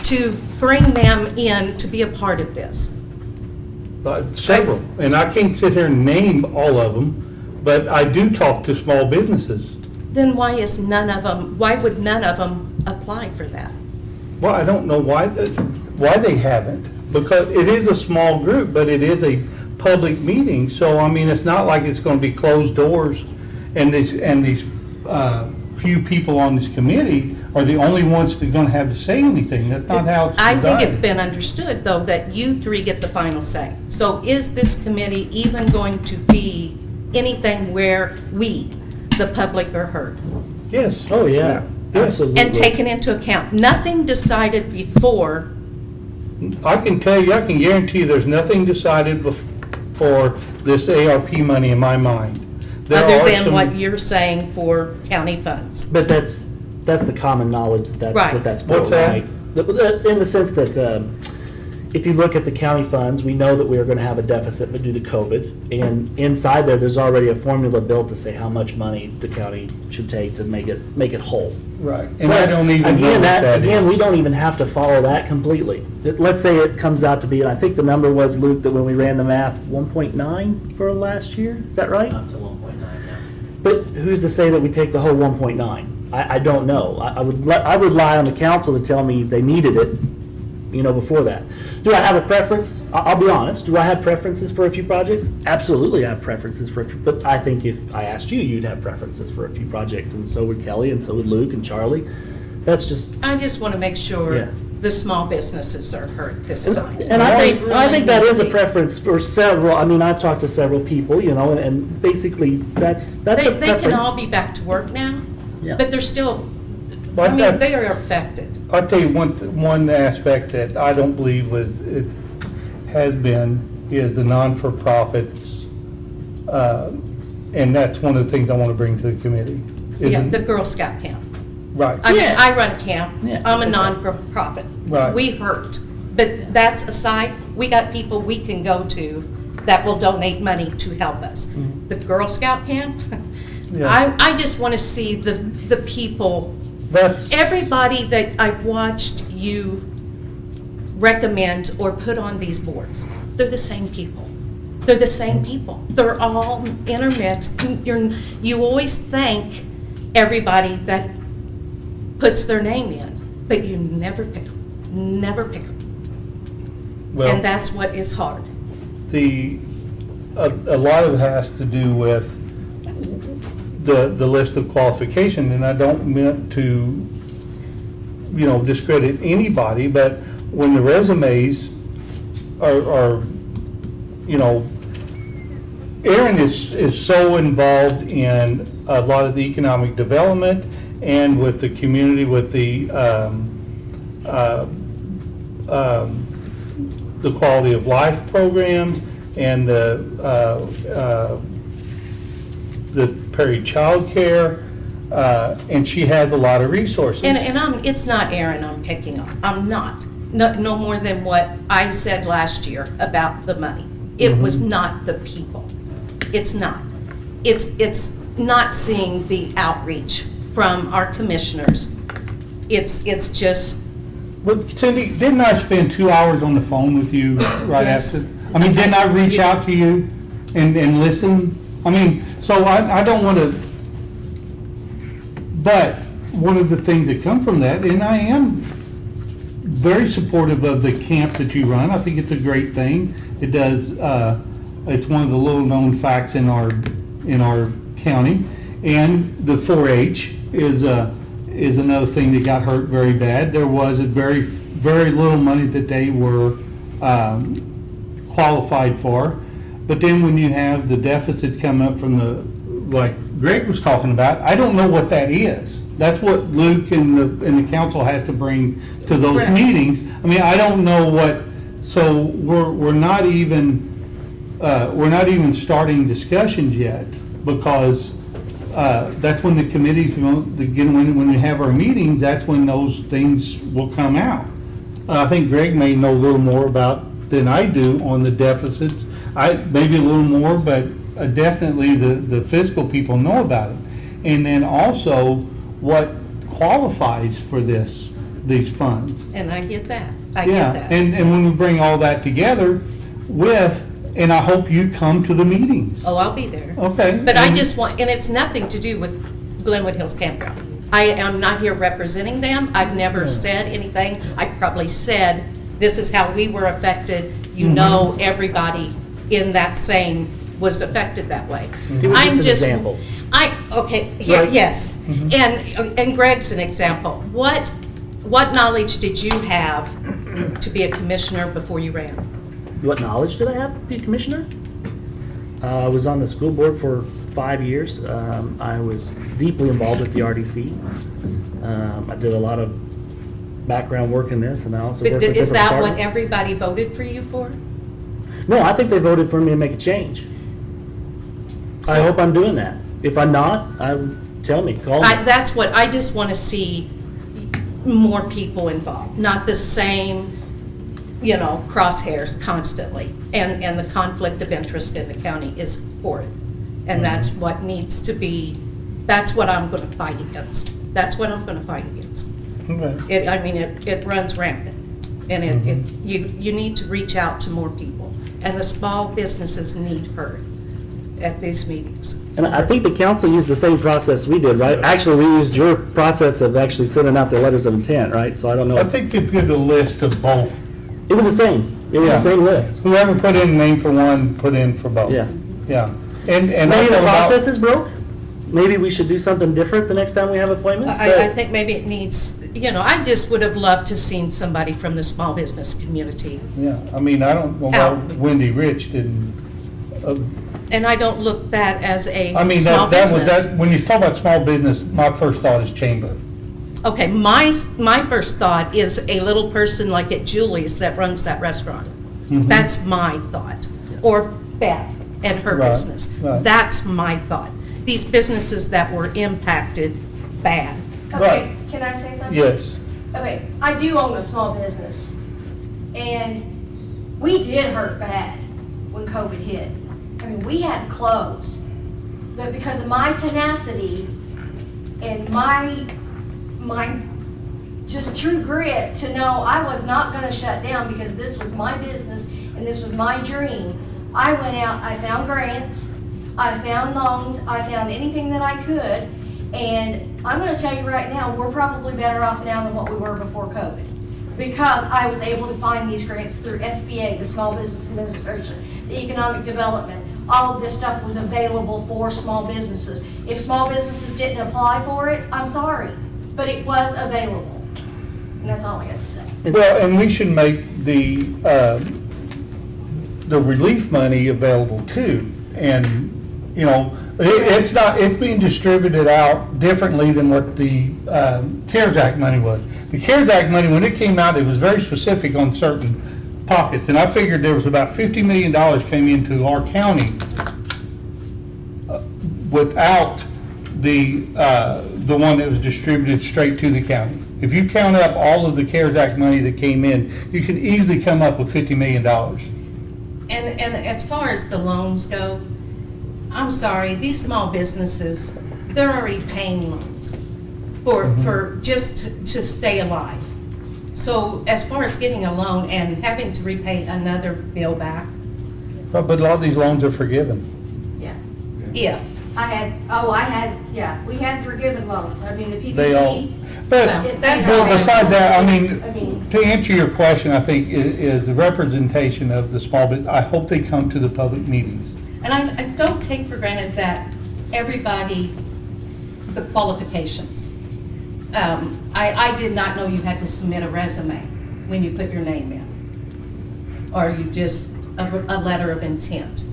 to bring them in to be a part of this?
Several, and I can't sit here and name all of them, but I do talk to small businesses.
Then why would none of them apply for that?
Well, I don't know why they haven't, because it is a small group, but it is a public meeting, so, I mean, it's not like it's gonna be closed doors, and these few people on this committee are the only ones that are gonna have to say anything. That's not how it's
I
designed.
think it's been understood, though, that you three get the final say. So is this committee even going to be anything where we, the public, are heard?
Yes.
Oh, yeah, absolutely.
And taken into account? Nothing decided before.
I can tell you, I can guarantee you, there's nothing decided for this ARP money in my mind. There
Other
are
than
some-
what you're saying for county funds.
But that's the common knowledge, that that's
Right.
what that's for,
What's that?
right? In the sense that, if you look at the county funds, we know that we are gonna have a deficit due to COVID. And inside there's already a formula built to say how much money the county should take to make it whole.
Right, and I don't even know
Again,
what that
again,
is.
we don't even have to follow that completely. Let's say it comes out to be, and I think the number was, Luke, that when we ran the math, 1.9 for last year, is that right?
Up to 1.9 now.
But who's to say that we take the whole 1.9? I don't know. I would rely on the council to tell me they needed it, before that. Do I have a preference? I'll be honest. Do I have preferences for a few projects? Absolutely, I have preferences for a few. But I think if I asked you, you'd have preferences for a few projects, and so would Kelly, and so would Luke and Charlie. That's just.
I just want to make
Yeah.
sure the small businesses are heard this time.
And I
They
think
really
that
need
is
to
a
be.
preference for several. I mean, I've talked to several people, and basically that's the
They
preference.
can all be back to work now,
Yeah.
but they're still,
But
I mean, they are affected.
I'll tell you one aspect that I don't believe it has been is the non-for-profits. And that's one of the things I want to bring to the committee.
Yeah,
Isn't-
the Girl Scout camp.
Right.
I mean,
Yeah.
I run a camp.
Yeah,
I'm a
that's okay.
non-profit.
Right.
We hurt. But that's aside, we got people we can go to that will donate money to help us. The Girl Scout camp,
Yeah.
I just want to see the people,
That's,
everybody that I've watched you recommend or put on these boards, they're the same people. They're the same people. They're all intermixed. You always thank everybody that puts their name in, but you never pick them. Never pick them.
well,
And that's what is hard.
a lot of it has to do with the list of qualification, and I don't mean to, discredit anybody, but when the resumes are Aaron is so involved in a lot of the economic development and with the community, with the quality of life programs and the Perry Child Care, and she has a lot of resources.
And it's not Aaron I'm picking on. I'm not. No more than what I said last year about the money. It was not the people. It's not. It's not seeing the outreach from our commissioners. It's just,
But Cindy, didn't I spend 2 hours on the phone with you right
Yes.
after? I mean, didn't I reach out to you and listen? I mean, so I don't want to, but one of the things that come from that, and I am very supportive of the camp that you run. I think it's a great thing. It does, it's one of the little-known facts in our county. And the 4-H is another thing that got hurt very bad. There was a very, very little money that they were qualified for. But then when you have the deficits come up from like Greg was talking about, I don't know what that is. That's what Luke and the council has to bring to those
Correct.
meetings. I mean, I don't know what, so we're not even starting discussions yet, because that's when the committees, again, when we have our meetings, that's when those things will come out. I think Greg may know a little more about than I do on the deficits. Maybe a little more, but definitely the fiscal people know about it. And then also what qualifies for these funds.
And I get that. I
Yeah,
get that.
and when we bring all that together and I hope you come to the meetings.
Oh, I'll be there.
Okay.
But I
and-
just want, and it's nothing to do with Glenwood Hills Campground. I am not here representing them. I've never said anything. I probably said, this is how we were affected. You know, everybody in that same was affected that way.
Give us
I'm
just an example.
Okay, here,
Right.
yes. And Greg's an example. What knowledge did you have to be a commissioner before you ran?
What knowledge did I have to be a commissioner? I was on the school board for 5 years. I was deeply involved with the RDC. I did a lot of background work in this, and I also
But
worked with
is
different
that what
departments.
everybody voted for you for?
No, I think they voted for me to make a change. I hope I'm doing that. If I'm not, tell me, call me.
That's what, I just want to see more people involved, not the same, crosshairs constantly. And the conflict of interest in the county is horrid. And that's what needs to be, that's what I'm going to fight against. That's what I'm going to fight against.
Okay.
It runs rampant. And you need to reach out to more people. And the small businesses need heard at these meetings.
And I think the council used the same process we did, right? Actually, we used your process of actually sending out the letters of intent, right? So I don't know.
I think you give the list of both.
It was the same. It was
Yeah.
the same list.
Whoever put in a name for one, put in for both.
Yeah.
Yeah. And
Maybe
that's
the
all about-
process is broke. Maybe we should do something different the next time we have appointments.
I
but-
think maybe it needs, I just would have loved to seen somebody from the small business community.
Yeah, I mean, I don't know why
Out.
Wendy Rich didn't,
And I don't look that as a
I mean,
small business.
when you talk about small business, my first thought is chamber.
Okay, my first thought is a little person like at Julie's that runs that restaurant.
Mhm.
That's my thought. Or Beth and her
Right,
business.
right.
That's my thought. These businesses that were impacted bad.
Right.
Okay, can I say something?
Yes.
Okay, I do own a small business, and we did hurt bad when COVID hit. I mean, we had to close, but because of my tenacity and my just true grit to know I was not gonna shut down because this was my business and this was my dream, I went out, I found grants, I found loans, I found anything that I could, and I'm gonna tell you right now, we're probably better off now than what we were before COVID. Because I was able to find these grants through SBA, the Small Business Administration, the Economic Development. All of this stuff was available for small businesses. If small businesses didn't apply for it, I'm sorry, but it was available. And that's all I got to say.
Well, and we should make the relief money available too. And, it's being distributed out differently than what the CARES Act money was. The CARES Act money, when it came out, it was very specific on certain pockets. And I figured there was about $50 million came into our county without the one that was distributed straight to the county. If you count up all of the CARES Act money that came in, you could easily come up with $50 million.
And as far as the loans go, I'm sorry, these small businesses, they're already paying loans for just to stay alive. So as far as getting a loan and having to repay another bill back,
But a lot of these loans are forgiven.
Yeah.
if,
Yeah, we had forgiven loans. I mean, the PPP.
They all, but
That's
well,
all.
beside that, I
I
mean,
mean-
to answer your question, I think is the representation of the small business. I hope they come to the public meetings.
And I don't take for granted that everybody, the qualifications. I did not know you had to submit a resume when you put your name in. Or you just, a letter of intent.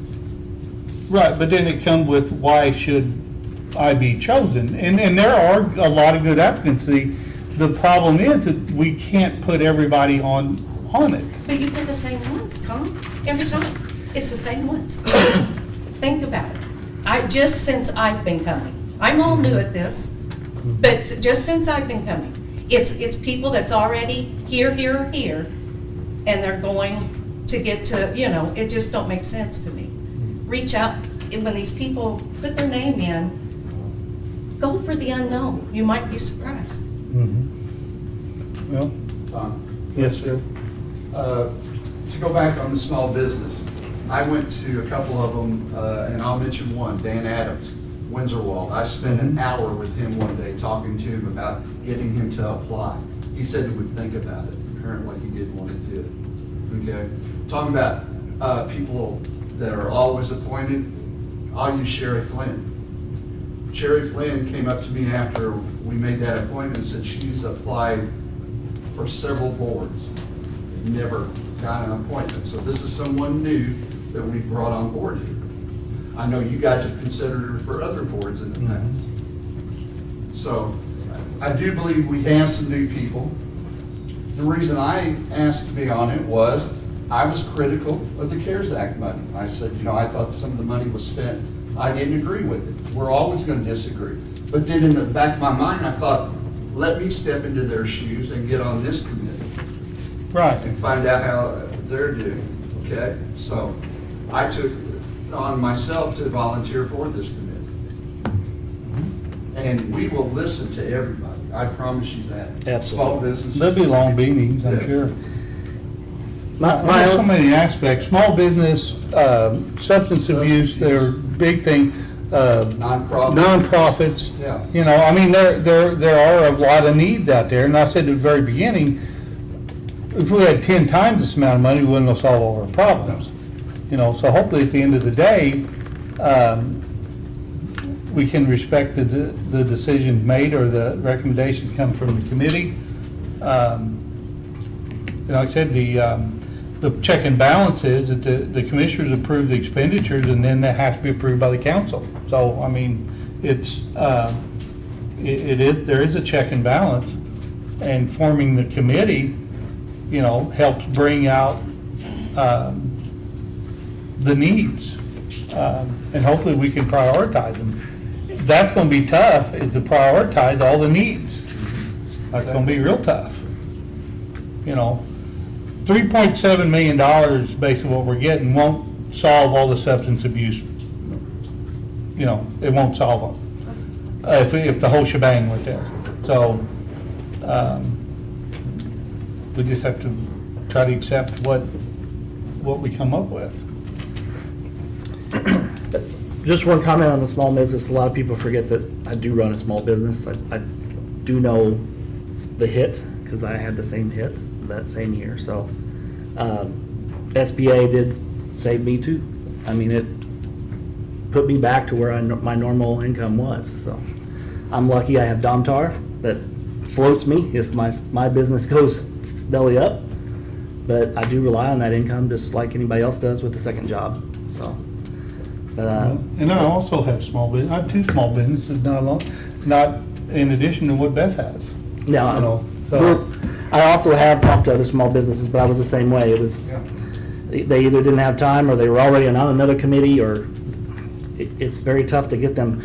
Right, but then it comes with why should I be chosen? And there are a lot of good applicants. The problem is that we can't put everybody on it.
But you put the same ones, Tom, every time. It's the same ones. Think about it. Just since I've been coming, I'm all new at this, but just since I've been coming, it's people that's already here, and they're going to get to, it just don't make sense to me. Reach out, and when these people put their name in, go for the unknown. You might be surprised.
Well, yes, sir.
To go back on the small business, I went to a couple of them, and I'll mention one, Dan Adams, Windsor Wall. I spent an hour with him one day talking to him about getting him to apply. He said he would think about it. Apparently, he did want to do it. Okay? Talking about people that are always appointed, I'll use Sherry Flynn. Sherry Flynn came up to me after we made that appointment and said she's applied for several boards, never got an appointment. So this is someone new that we've brought on board here. I know you guys have considered her for other boards in the past. So I do believe we have some new people. The reason I asked to be on it was I was critical of the CARES Act money. I said, I thought some of the money was spent. I didn't agree with it. We're always going to disagree. But then in the back of my mind, I thought, let me step into their shoes and get on this committee.
Right.
And find out how they're doing, okay? So I took on myself to volunteer for this committee. And we will listen to everybody. I promise you that.
Absolutely.
Small businesses.
There'll be long meetings, I'm
Yeah.
sure.
My
There's so
own-
many aspects. Small business, substance abuse, they're big thing. Nonprofits.
Yeah.
I mean, there are a lot of needs out there. And I said at the very beginning, if we had 10 times this amount of money, we wouldn't have solved all our problems. So hopefully at the end of the day, we can respect the decisions made or the recommendations come from the committee. Like I said, the check and balance is that the commissioners approve the expenditures and then that has to be approved by the council. So, I mean, there is a check and balance, and forming the committee, helps bring out the needs. And hopefully we can prioritize them. That's gonna be tough, is to prioritize all the needs. That's gonna be real tough. $3.7 million, basically what we're getting, won't solve all the substance abuse. It won't solve them, if the whole shebang went there. So, we just have to try to accept what we come up with.
Just one comment on the small business. A lot of people forget that I do run a small business. I do know the hit, because I had the same hit that same year. So SBA did save me too. I mean, it put me back to where my normal income was. So I'm lucky I have Domtar that floats me if my business goes belly up. But I do rely on that income just like anybody else does with a second job. So.
And I also have small business. I have 2 small businesses, not in addition to what Beth has.
No, I also have talked to other small businesses, but I was the same way. It was, they either didn't have time or they were already on another committee, or it's very tough to get them.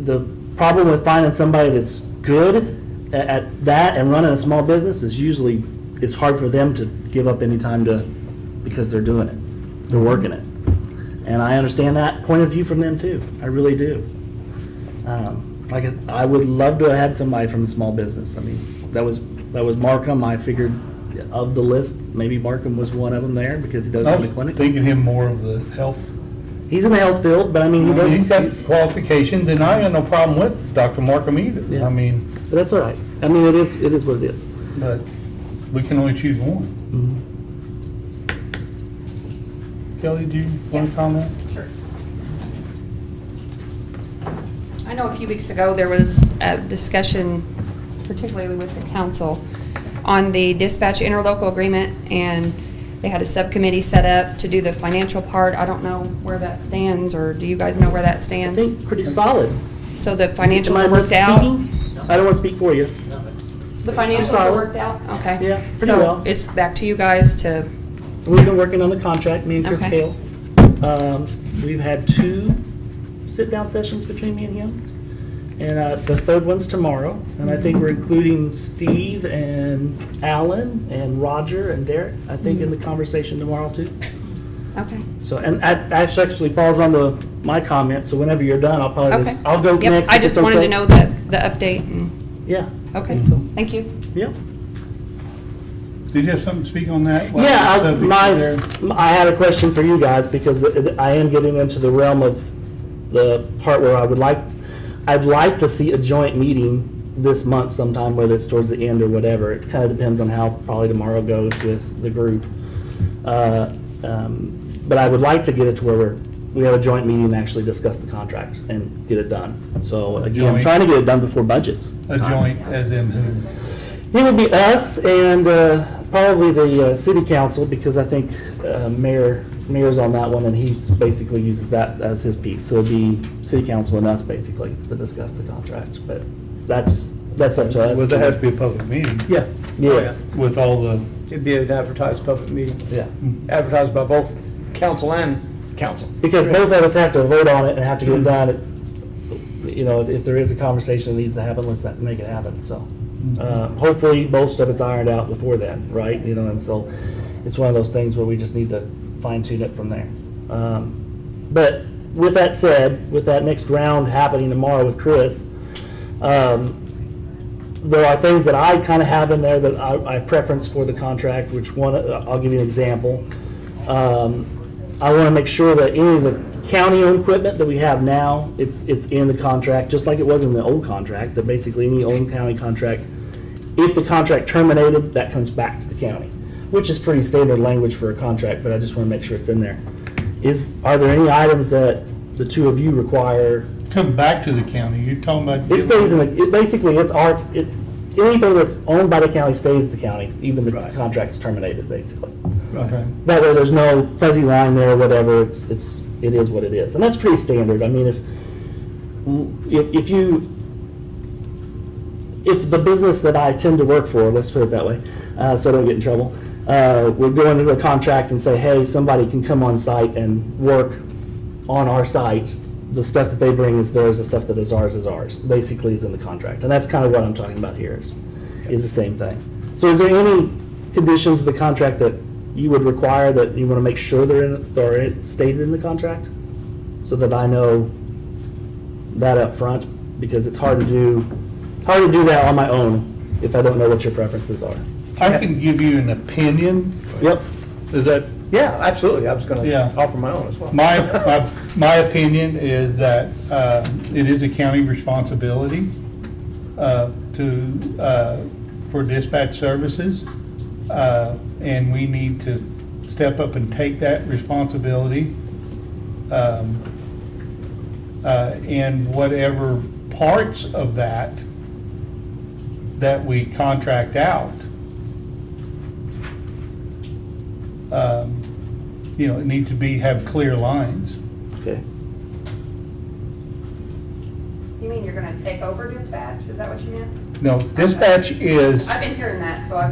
The problem with finding somebody that's good at that and running a small business is usually it's hard for them to give up any time because they're doing it. They're working it. And I understand that point of view from them too. I really do. I would love to have had somebody from a small business. I mean, that was Markham. I figured of the list, maybe Markham was one of them there because he does have the clinic.
Thinking him more of the health
He's in the health field, but I mean, he does.
He's got qualifications, and I got no problem with Dr. Markham either.
Yeah.
I mean,
But that's all right. I mean, it is what it is.
but we can only choose one. Kelly, do you want to comment?
Sure. I know a few weeks ago, there was a discussion, particularly with the council, on the dispatch interlocal agreement, and they had a subcommittee set up to do the financial part. I don't know where that stands, or do you guys know where that
I
stands?
think pretty solid.
So the financials
Am I
are worked out?
misspeaking? I don't want to speak for you.
The financials are
Solid.
worked out? Okay.
Yeah, pretty well.
So it's back to you guys to,
We've been working on the contract, me and Chris
Okay.
Hale. We've had 2 sit-down sessions between me and him. And the third one's tomorrow. And I think we're including Steve and Alan and Roger and Derek, I think, in the conversation tomorrow too.
okay.
So, and that actually falls on my comment, so whenever you're done, I'll probably
Okay.
just, I'll go
Yep,
next.
I
if
just
it's
wanted
okay.
to know the update and,
Yeah.
okay,
So,
thank you.
yeah.
Did you have something to speak on that? While
Yeah,
the subject's there?
I had a question for you guys because I am getting into the realm of the part where I'd like to see a joint meeting this month sometime, whether it's towards the end or whatever. It kind of depends on how probably tomorrow goes with the group. But I would like to get it to where we have a joint meeting and actually discuss the contract and get it done. So again, I'm
joint?
trying to get it done before budgets.
A joint, as in who?
It would be us and probably the city council, because I think mayor's on that one, and he basically uses that as his piece. So it'd be city council and us basically to discuss the contract, but that's up to us.
Well, there has to be a public meeting
Yeah.
Yes,
with all the,
It'd be an advertised public meeting,
yeah.
advertised by both council and council.
Because both of us have to vote on it and have to get it done. It's, if there is a conversation that needs to happen, let's make it happen, so. Hopefully, most of it's ironed out before then, right? And so it's one of those things where we just need to fine tune it from there. But with that said, with that next round happening tomorrow with Chris, there are things that I kind of have in there that I preference for the contract, which one, I'll give you an example. I want to make sure that any of the county-owned equipment that we have now, it's in the contract, just like it was in the old contract, that basically any old county contract, if the contract terminated, that comes back to the county, which is pretty standard language for a contract, but I just want to make sure it's in there. Are there any items that the two of you require?
come back to the county, you're talking about.
It stays basically, anything that's owned by the county stays the county, even the contract is terminated, basically.
Okay.
That way, there's no fuzzy line there or whatever, it is what it is. And that's pretty standard. I mean, if the business that I tend to work for, let's put it that way, so I don't get in trouble, we're going to a contract and say, hey, somebody can come on site and work on our site, the stuff that they bring is theirs, the stuff that is ours, basically is in the contract. And that's kind of what I'm talking about here, is the same thing. So is there any conditions of the contract that you would require that you want to make sure they're stated in the contract? So that I know that up front, because it's hard to do that on my own if I don't know what your preferences are.
I can give you an opinion.
Yep.
Is that?
Yeah, absolutely. I was going
Yeah.
to offer my own as well.
My opinion is that it is a county responsibility for dispatch services, and we need to step up and take that responsibility. And whatever parts of that we contract out, it needs to have clear lines.
Okay.
You mean you're gonna take over dispatch? Is that what you meant?
No, dispatch is,
I've been hearing that, so I've.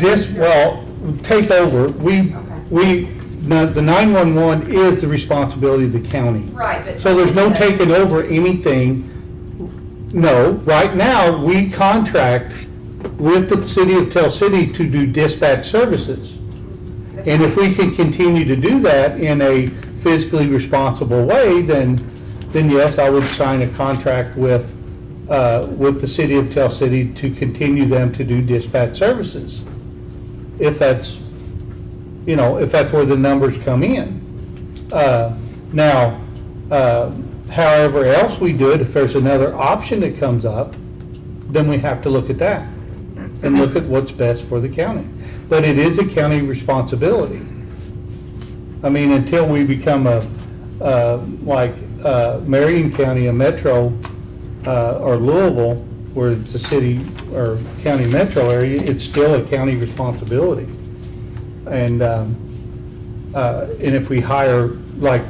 take over. The 911 is the responsibility of the county.
Right, but.
So there's no taking over anything. No, right now, we contract with the city of Tell City to do dispatch services. And if we can continue to do that in a fiscally responsible way, then yes, I would sign a contract with the city of Tell City to continue them to do dispatch services. If that's where the numbers come in. Now, However else we do it, if there's another option that comes up, then we have to look at that and look at what's best for the county. But it is a county responsibility. I mean, until we become like Marion County, a metro, or Louisville, where it's a city or county metro area, it's still a county responsibility. And if we hire, like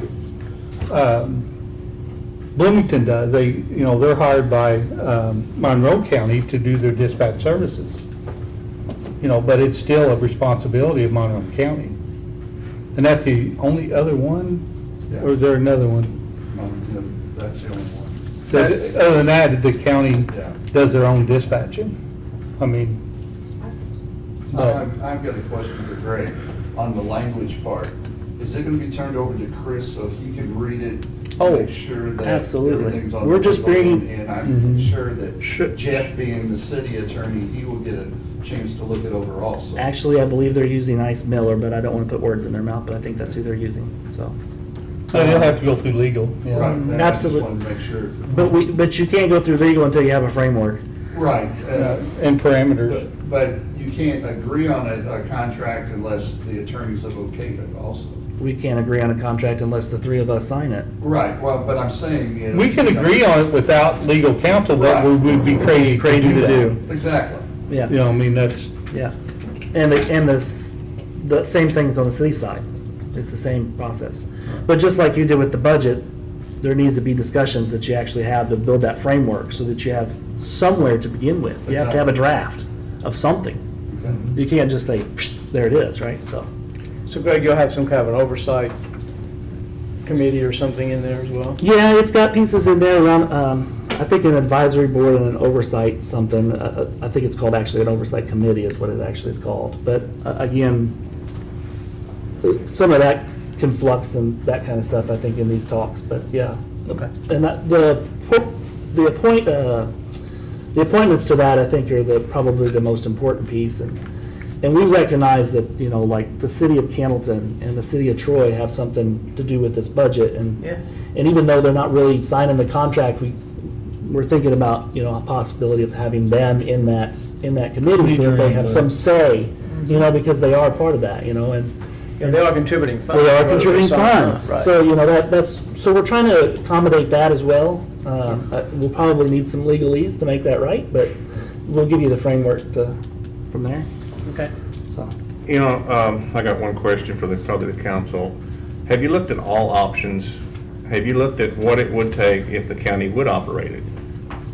Bloomington does, they're hired by Monroe County to do their dispatch services. But it's still a responsibility of Monroe County. And that's the only other one, or is there another one?
That's the only one.
Other than that, the county
Yeah.
does their own dispatching. I mean,
I've got a question for Greg on the language part. Is it gonna be turned over to Chris so he can read it?
Oh,
Make sure that
absolutely.
everything's on.
We're
the
just
legal,
bringing-
And I'm
Mhm.
sure that Jeff, being the city attorney, he will get a chance to look it over also.
Actually, I believe they're using Ice Miller, but I don't want to put words in their mouth, but I think that's who they're using, so.
they'll have to go through legal. Yeah.
Right, and I just
Absolutely.
wanted to make sure.
But you can't go through legal until you have a framework.
Right.
And parameters.
But you can't agree on a contract unless the attorneys have okayed it also.
We can't agree on a contract unless the three of us sign it.
Right, well, but I'm saying is.
We can agree on it without legal counsel, but we would be crazy to do that.
Exactly.
Yeah.
I mean, that's,
Yeah. And the same thing on the city side. It's the same process. But just like you did with the budget, there needs to be discussions that you actually have to build that framework so that you have somewhere to begin with. You have to have a draft of something. You can't just say, "Psh, there it is," right?
So Greg, you'll have some kind of an oversight committee or something in there as well?
Yeah, it's got pieces in there around, I think an advisory board and an oversight something. I think it's called actually an oversight committee is what it actually is called. But again, some of that can flux and that kind of stuff, I think, in these talks, but yeah.
Okay.
And the appointments to that, I think, are probably the most important piece. And we recognize that, like the city of Candleton and the city of Troy have something to do with this budget. And even though they're not really signing the contract, we're thinking about, a possibility of having them in that committee so that they have some say, because they are part of that, and
they are contributing funds.
they are contributing funds.
Right.
So, so we're trying to accommodate that as well. We'll probably need some legalese to make that right, but we'll give you the framework from there.
Okay.
So.
I got one question for probably the council. Have you looked at all options? Have you looked at what it would take if the county would operate it?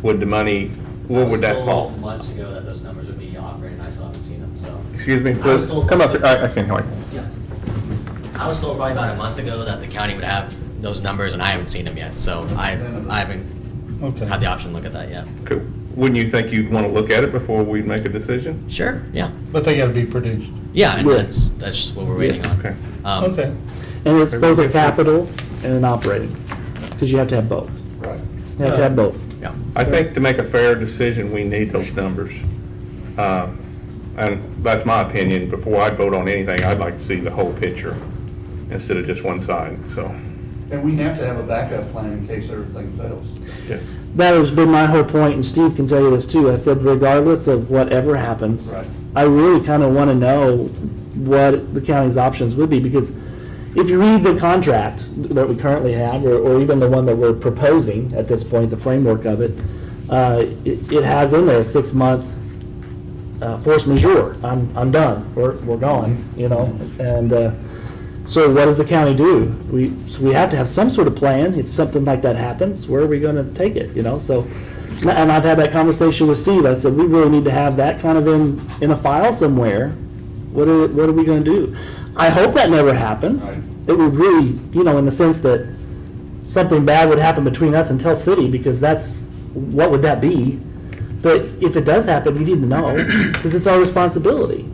Would the money, where would that fall?
I was told months ago that those numbers would be offered, and I still haven't seen them, so.
Excuse me,
I was
please,
told-
come up, I can't hear you.
Yeah. I was told probably about a month ago that the county would have those numbers, and I haven't seen them yet, so I haven't had the option to look at that yet.
Cool. Wouldn't you think you'd want to look at it before we make a decision?
Sure, yeah.
but they gotta be produced.
Yeah, and
Yes.
that's just what we're waiting on.
Okay.
Okay.
And it's both a capital and an operating, because you have to have both.
Right.
You have to have both.
Yeah.
I think to make a fair decision, we need those numbers. And that's my opinion. Before I vote on anything, I'd like to see the whole picture instead of just one side, so,
And we have to have a backup plan in case everything fails.
yes.
That has been my whole point, and Steve can tell you this too. I said regardless of whatever happens,
Right.
I really kind of want to know what the county's options would be, because if you read the contract that we currently have, or even the one that we're proposing at this point, the framework of it, it has in there a 6-month force majeure. I'm done. We're gone, and so what does the county do? We have to have some sort of plan. If something like that happens, where are we going to take it, So, and I've had that conversation with Steve. I said, we really need to have that kind of in a file somewhere. What are we going to do? I hope that never happens. It would really, in the sense that something bad would happen between us and Tell City, because what would that be? But if it does happen, we need to know, because it's our responsibility.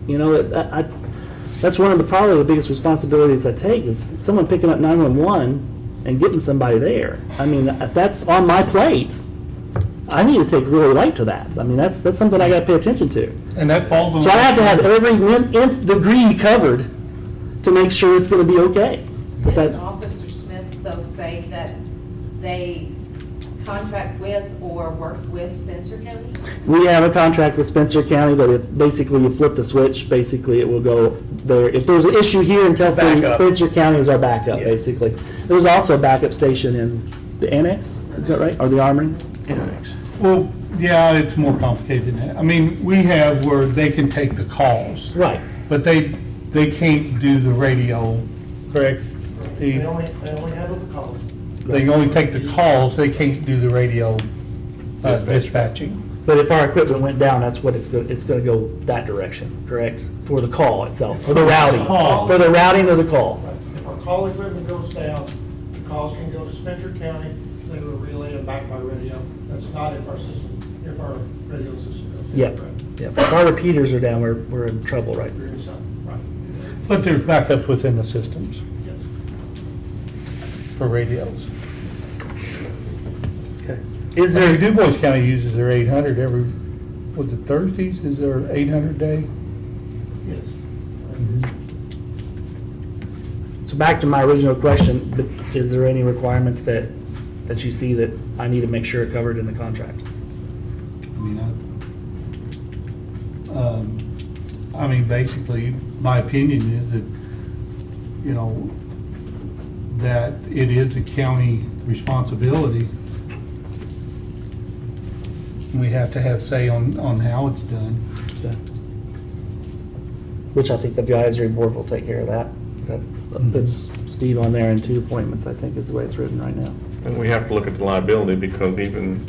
That's one of probably the biggest responsibilities I take, is someone picking up 911 and getting somebody there. I mean, if that's on my plate, I need to take really light to that. I mean, that's something I got to pay attention to.
And that falls on.
So I have to have every nth degree covered to make sure it's going to be okay. But
Didn't Officer Smith, though, say that
they contract with or work with Spencer County?
We have a contract with Spencer County that if basically you flip the switch, basically it will go there. If there's an issue here in Tell City,
Backup.
Spencer County is our backup,
Yeah.
basically. There's also a backup station in the annex, is that right? Or the armory?
Annex.
Well, yeah, it's more complicated than that. I mean, we have where they can take the calls,
Right.
but they can't do the radio, correct?
They only handle the calls.
They can only take the calls, they can't do the radio dispatching.
But if our equipment went down, that's what it's gonna go that direction, correct? For the call itself, for the routing,
Call.
for the routing of the call.
Right. If our call equipment goes down, the calls can go to Spencer County, they will relay them back by radio. That's not if our radio system goes down.
Yep, yep. If our repeaters are down, we're in trouble right
We're
there.
in some, right.
But there's backups within the systems
Yes.
for radios.
Okay. Is
There,
there,
Du Bois County uses their 800 every, was it Thursdays, is their 800 day?
Yes.
so back to my original question, but is there any requirements that you see that I need to make sure are covered in the contract?
I mean, basically, my opinion is that, you know, that it is a county responsibility. We have to have say on how it's done.
Okay. Which I think the advisory board will take care of that. That puts Steve on there in 2 appointments, I think is the way it's written right now.
And we have to look at the liability, because even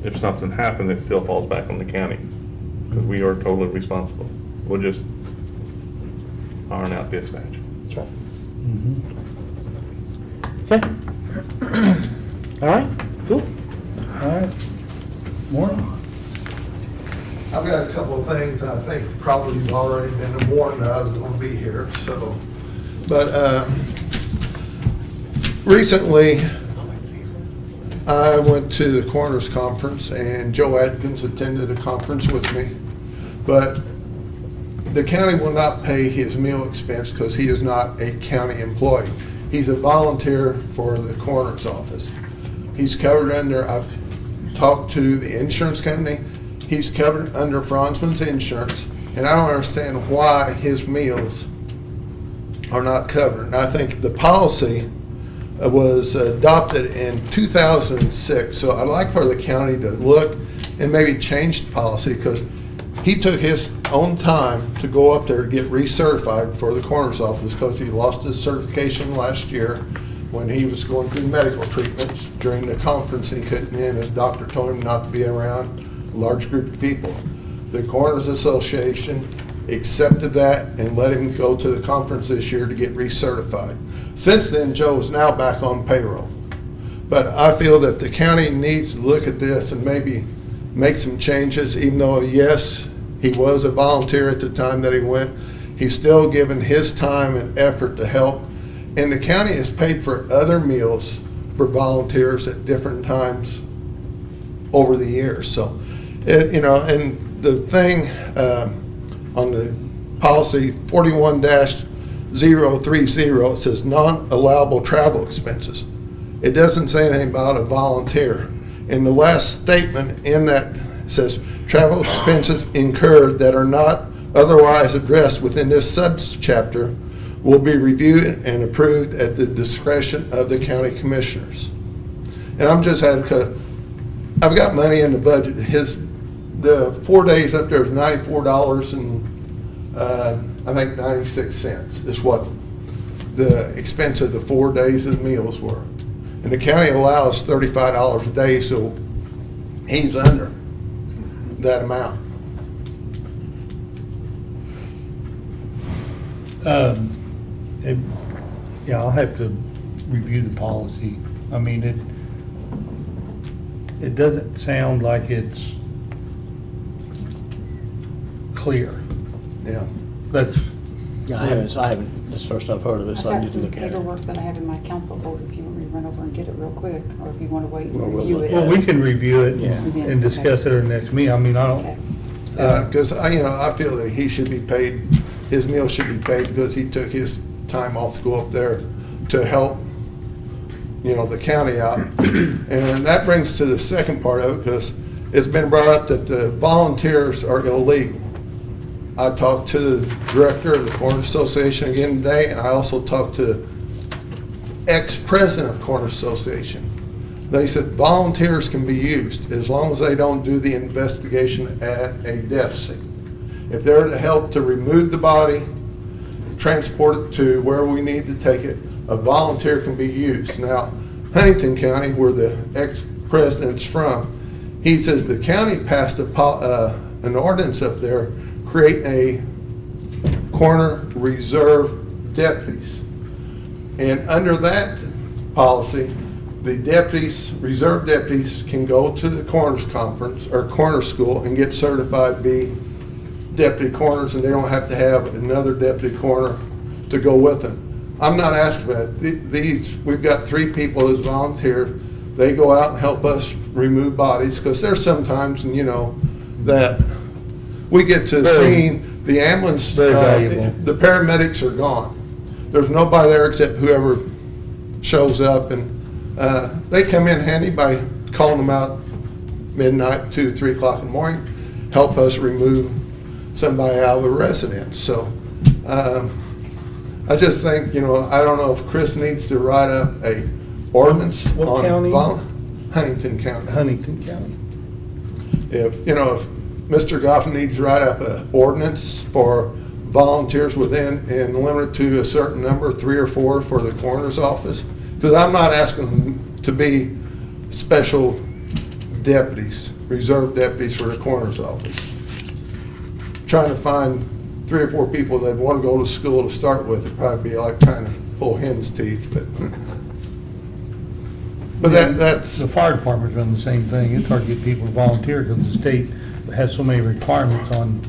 if something happened, it still falls back on the county. Because we are totally responsible. We'll just iron out dispatch.
That's right. Okay. All right, cool.
All right. Morning.
I've got a couple of things, and I think probably you've already been warned I was going to be here, so. But recently, I went to the Coroner's Conference, and Joe Adkins attended a conference with me. But the county will not pay his meal expense because he is not a county employee. He's a volunteer for the coroner's office. He's covered under, I've talked to the insurance company, he's covered under Franzman's insurance, and I don't understand why his meals are not covered. And I think the policy was adopted in 2006, so I'd like for the county to look and maybe change the policy, because he took his own time to go up there to get recertified for the coroner's office, because he lost his certification last year when he was going through medical treatments during the conference, and he couldn't in. His doctor told him not to be around a large group of people. The Coroners Association accepted that and let him go to the conference this year to get recertified. Since then, Joe is now back on payroll. But I feel that the county needs to look at this and maybe make some changes, even though, yes, he was a volunteer at the time that he went. He's still given his time and effort to help. And the county has paid for other meals for volunteers at different times over the years. So, you know, and the thing on the policy 41-030, it says non-allowable travel expenses. It doesn't say anything about a volunteer. And the last statement in that says travel expenses incurred that are not otherwise addressed within this subchapter will be reviewed and approved at the discretion of the county commissioners. And I'm just I've got money in the budget. The 4 days up there is $94 and I think 96 cents is what the expense of the 4 days of meals were. And the county allows $35 a day, so he's under that amount.
Yeah, I'll have to review the policy. I mean, it doesn't sound like it's clear.
Yeah.
That's.
Yeah, I haven't, this is the first I've heard of this, so I
I've
need
got
to
some
look at it.
paperwork that I have in my council folder if you want me to run over and get it real quick, or if you want to wait
Well,
and
we'll
review
look
it.
at
Well, we can review it
Yeah.
and discuss it at our next meeting. I mean, I
Okay.
don't,
Because I feel that he should be paid, his meal should be paid because he took his time off to go up there to help the county out. And that brings to the second part of it, because it's been brought up that the volunteers are illegal. I talked to the director of the Corn Association again today, and I also talked to ex-president of Corn Association. They said volunteers can be used as long as they don't do the investigation at a death scene. If they're to help to remove the body, transport it to where we need to take it, a volunteer can be used. Now, Huntington County, where the ex-president's from, he says the county passed an ordinance up there creating a coroner reserve deputies. And under that policy, the deputies, reserve deputies, can go to the coroner's conference or coroner school and get certified to be deputy coroners, and they don't have to have another deputy coroner to go with them. I'm not asking for that. We've got 3 people as volunteers. They go out and help us remove bodies, because there's sometimes, that we get to scene, the ambulance, the paramedics are gone. There's nobody there except whoever shows up, and they come in handy by calling them out midnight, 2, 3 o'clock in the morning, help us remove somebody out of a residence. So I just think, I don't know if Chris needs to write up a ordinance
What
on
county?
Huntington County.
Huntington County.
If Mr. Goffin needs to write up an ordinance for volunteers within and limit it to a certain number, 3 or 4 for the coroner's office, because I'm not asking them to be special deputies, reserve deputies for the coroner's office. Trying to find 3 or 4 people that want to go to school to start with would probably be like trying to pull hen's teeth, but that's...
The fire department's done the same thing. It's hard to get people to volunteer because the state has so many requirements on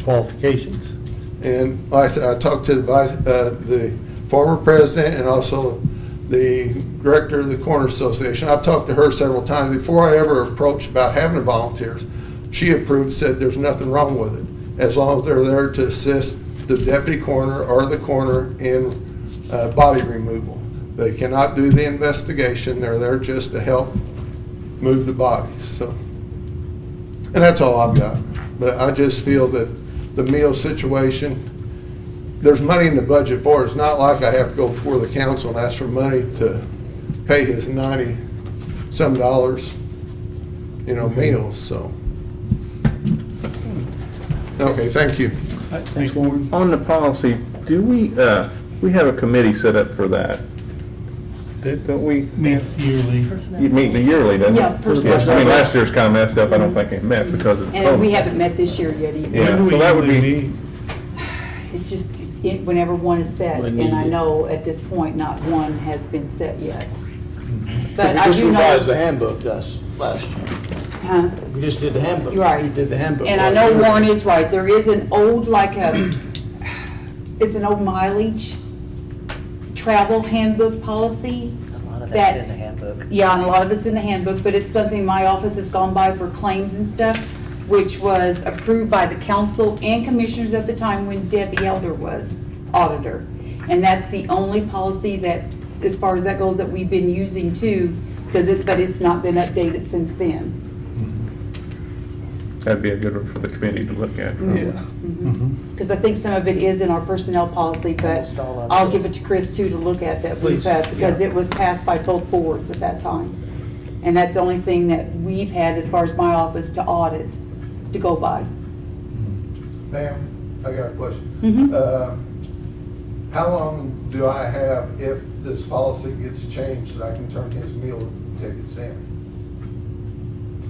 qualifications.
And like I said, I talked to the former president and also the director of the Corner Association. I've talked to her several times. Before I ever approached about having the volunteers, she approved, said there's nothing wrong with it, as long as they're there to assist the deputy coroner or the coroner in body removal. They cannot do the investigation. They're there just to help move the bodies. So, and that's all I've got. But I just feel that the meal situation, there's money in the budget for it. It's not like I have to go before the council and ask for money to pay his $90-some, meals, so. Okay, thank you.
Thanks, Warren.
On the policy, do we have a committee set up for that? Don't we?
Meet yearly.
You meet yearly, doesn't it?
Yeah, personnel.
I mean, last year's kind of messed up. I don't think it met because of
And we
COVID.
haven't met this year yet either.
Yeah, so that would be,
It's just whenever one is set,
When
and I
needed.
know at this point, not one has been set yet. But
We
I
just
do know.
revised the handbook last year.
Huh?
We just did the handbook.
Right.
We did the handbook.
And I know Warren is right, there is an old, it's an old mileage travel handbook policy.
A lot of
that's
that's in the handbook.
Yeah, and a lot of it's in the handbook, but it's something my office has gone by for claims and stuff, which was approved by the council and commissioners at the time when Debbie Elder was auditor. And that's the only policy that, as far as that goes, that we've been using too, but it's not been updated since then.
that'd be a good one for the committee to look at.
Yeah.
Because I think some of it is in our personnel policy, but
Almost all of it
I'll
is.
give it to Chris too to look at that we've
Please,
had, because
yeah.
it was passed by both boards at that time. And that's the only thing that we've had as far as my office to audit, to go by.
Pam, I got a question.
Mhm.
How long do I have if this policy gets changed that I can turn his meal tickets in?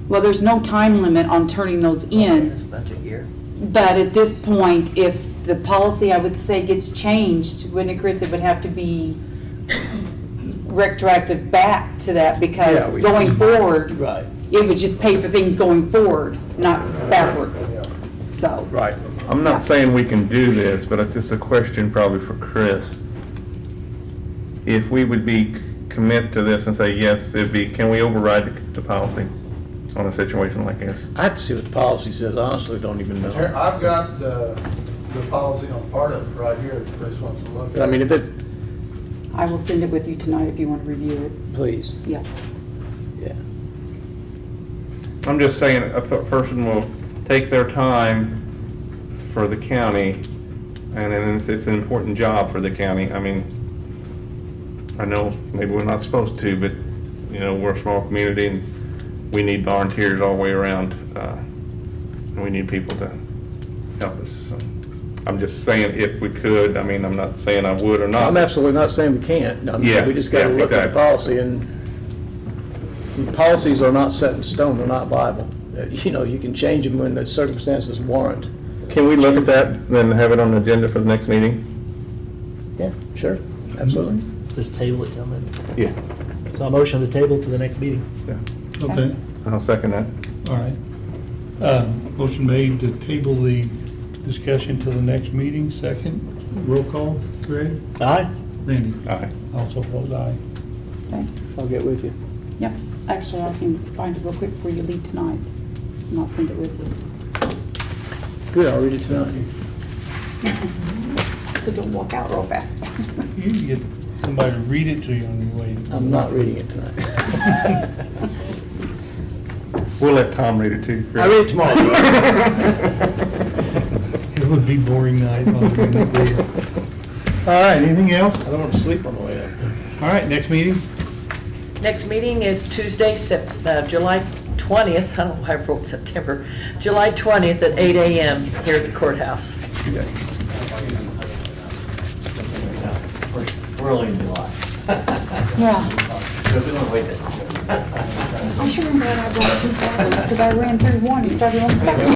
Well, there's no time limit on turning those in,
This budget year.
but at this point, if the policy, I would say, gets changed, wouldn't it, Chris, it would have to be retroactive back to that,
Yeah,
because
we-
going forward,
Right,
it would just pay for things going forward, not backwards. So,
right.
I'm not saying we can do this, but it's just a question probably for Chris. If we would commit to this and say, yes, can we override the policy on a situation like this?
I have to see what the policy says. I honestly don't even know.
Here, I've got the policy on part of it right here, if Chris wants to look
But I
at
mean,
it.
if it's,
I will send it with you tonight if you want to review it.
Please,
Yeah.
yeah.
I'm just saying, a person will take their time for the county, and then if it's an important job for the county, I mean, I know maybe we're not supposed to, but, you know, we're a small community, and we need volunteers all the way around, and we need people to help us, so. I'm just saying if we could, I mean, I'm not saying I would or not.
I'm absolutely not saying we can't. I mean,
Yeah,
we just got to
yeah,
look at the
exactly.
policy, and policies are not set in stone, they're not Bible. You know, you can change them when the circumstances warrant.
Can we look at that, then have it on the agenda for the next meeting?
Yeah, sure, absolutely.
Just table it till then.
Yeah.
So a motion to table to the next meeting.
Okay,
I'll second that.
all right. Motion made to table the discussion to the next meeting, second. Roll call, Greg?
Aye?
Randy?
Aye.
Also vote aye.
Okay.
I'll get with you.
Yep. Actually, I can find it real quick before you leave tonight, and I'll send it with you.
Good, I'll read it tonight.
So don't walk out real fast.
You can get somebody to read it to you on your way.
I'm not reading it tonight.
We'll let Tom read it too.
I'll read it tomorrow.
It would be boring night. All right, anything else?
I don't want to sleep on the way up.
All right, next meeting?
Next meeting is Tuesday, July 20th, I don't know why I wrote September, July 20th at 8 a.m. here at the courthouse.
We're early in July.
Yeah.
So we don't wait that.
I should remember that I brought 2 tablets, because I ran through one and started on the second.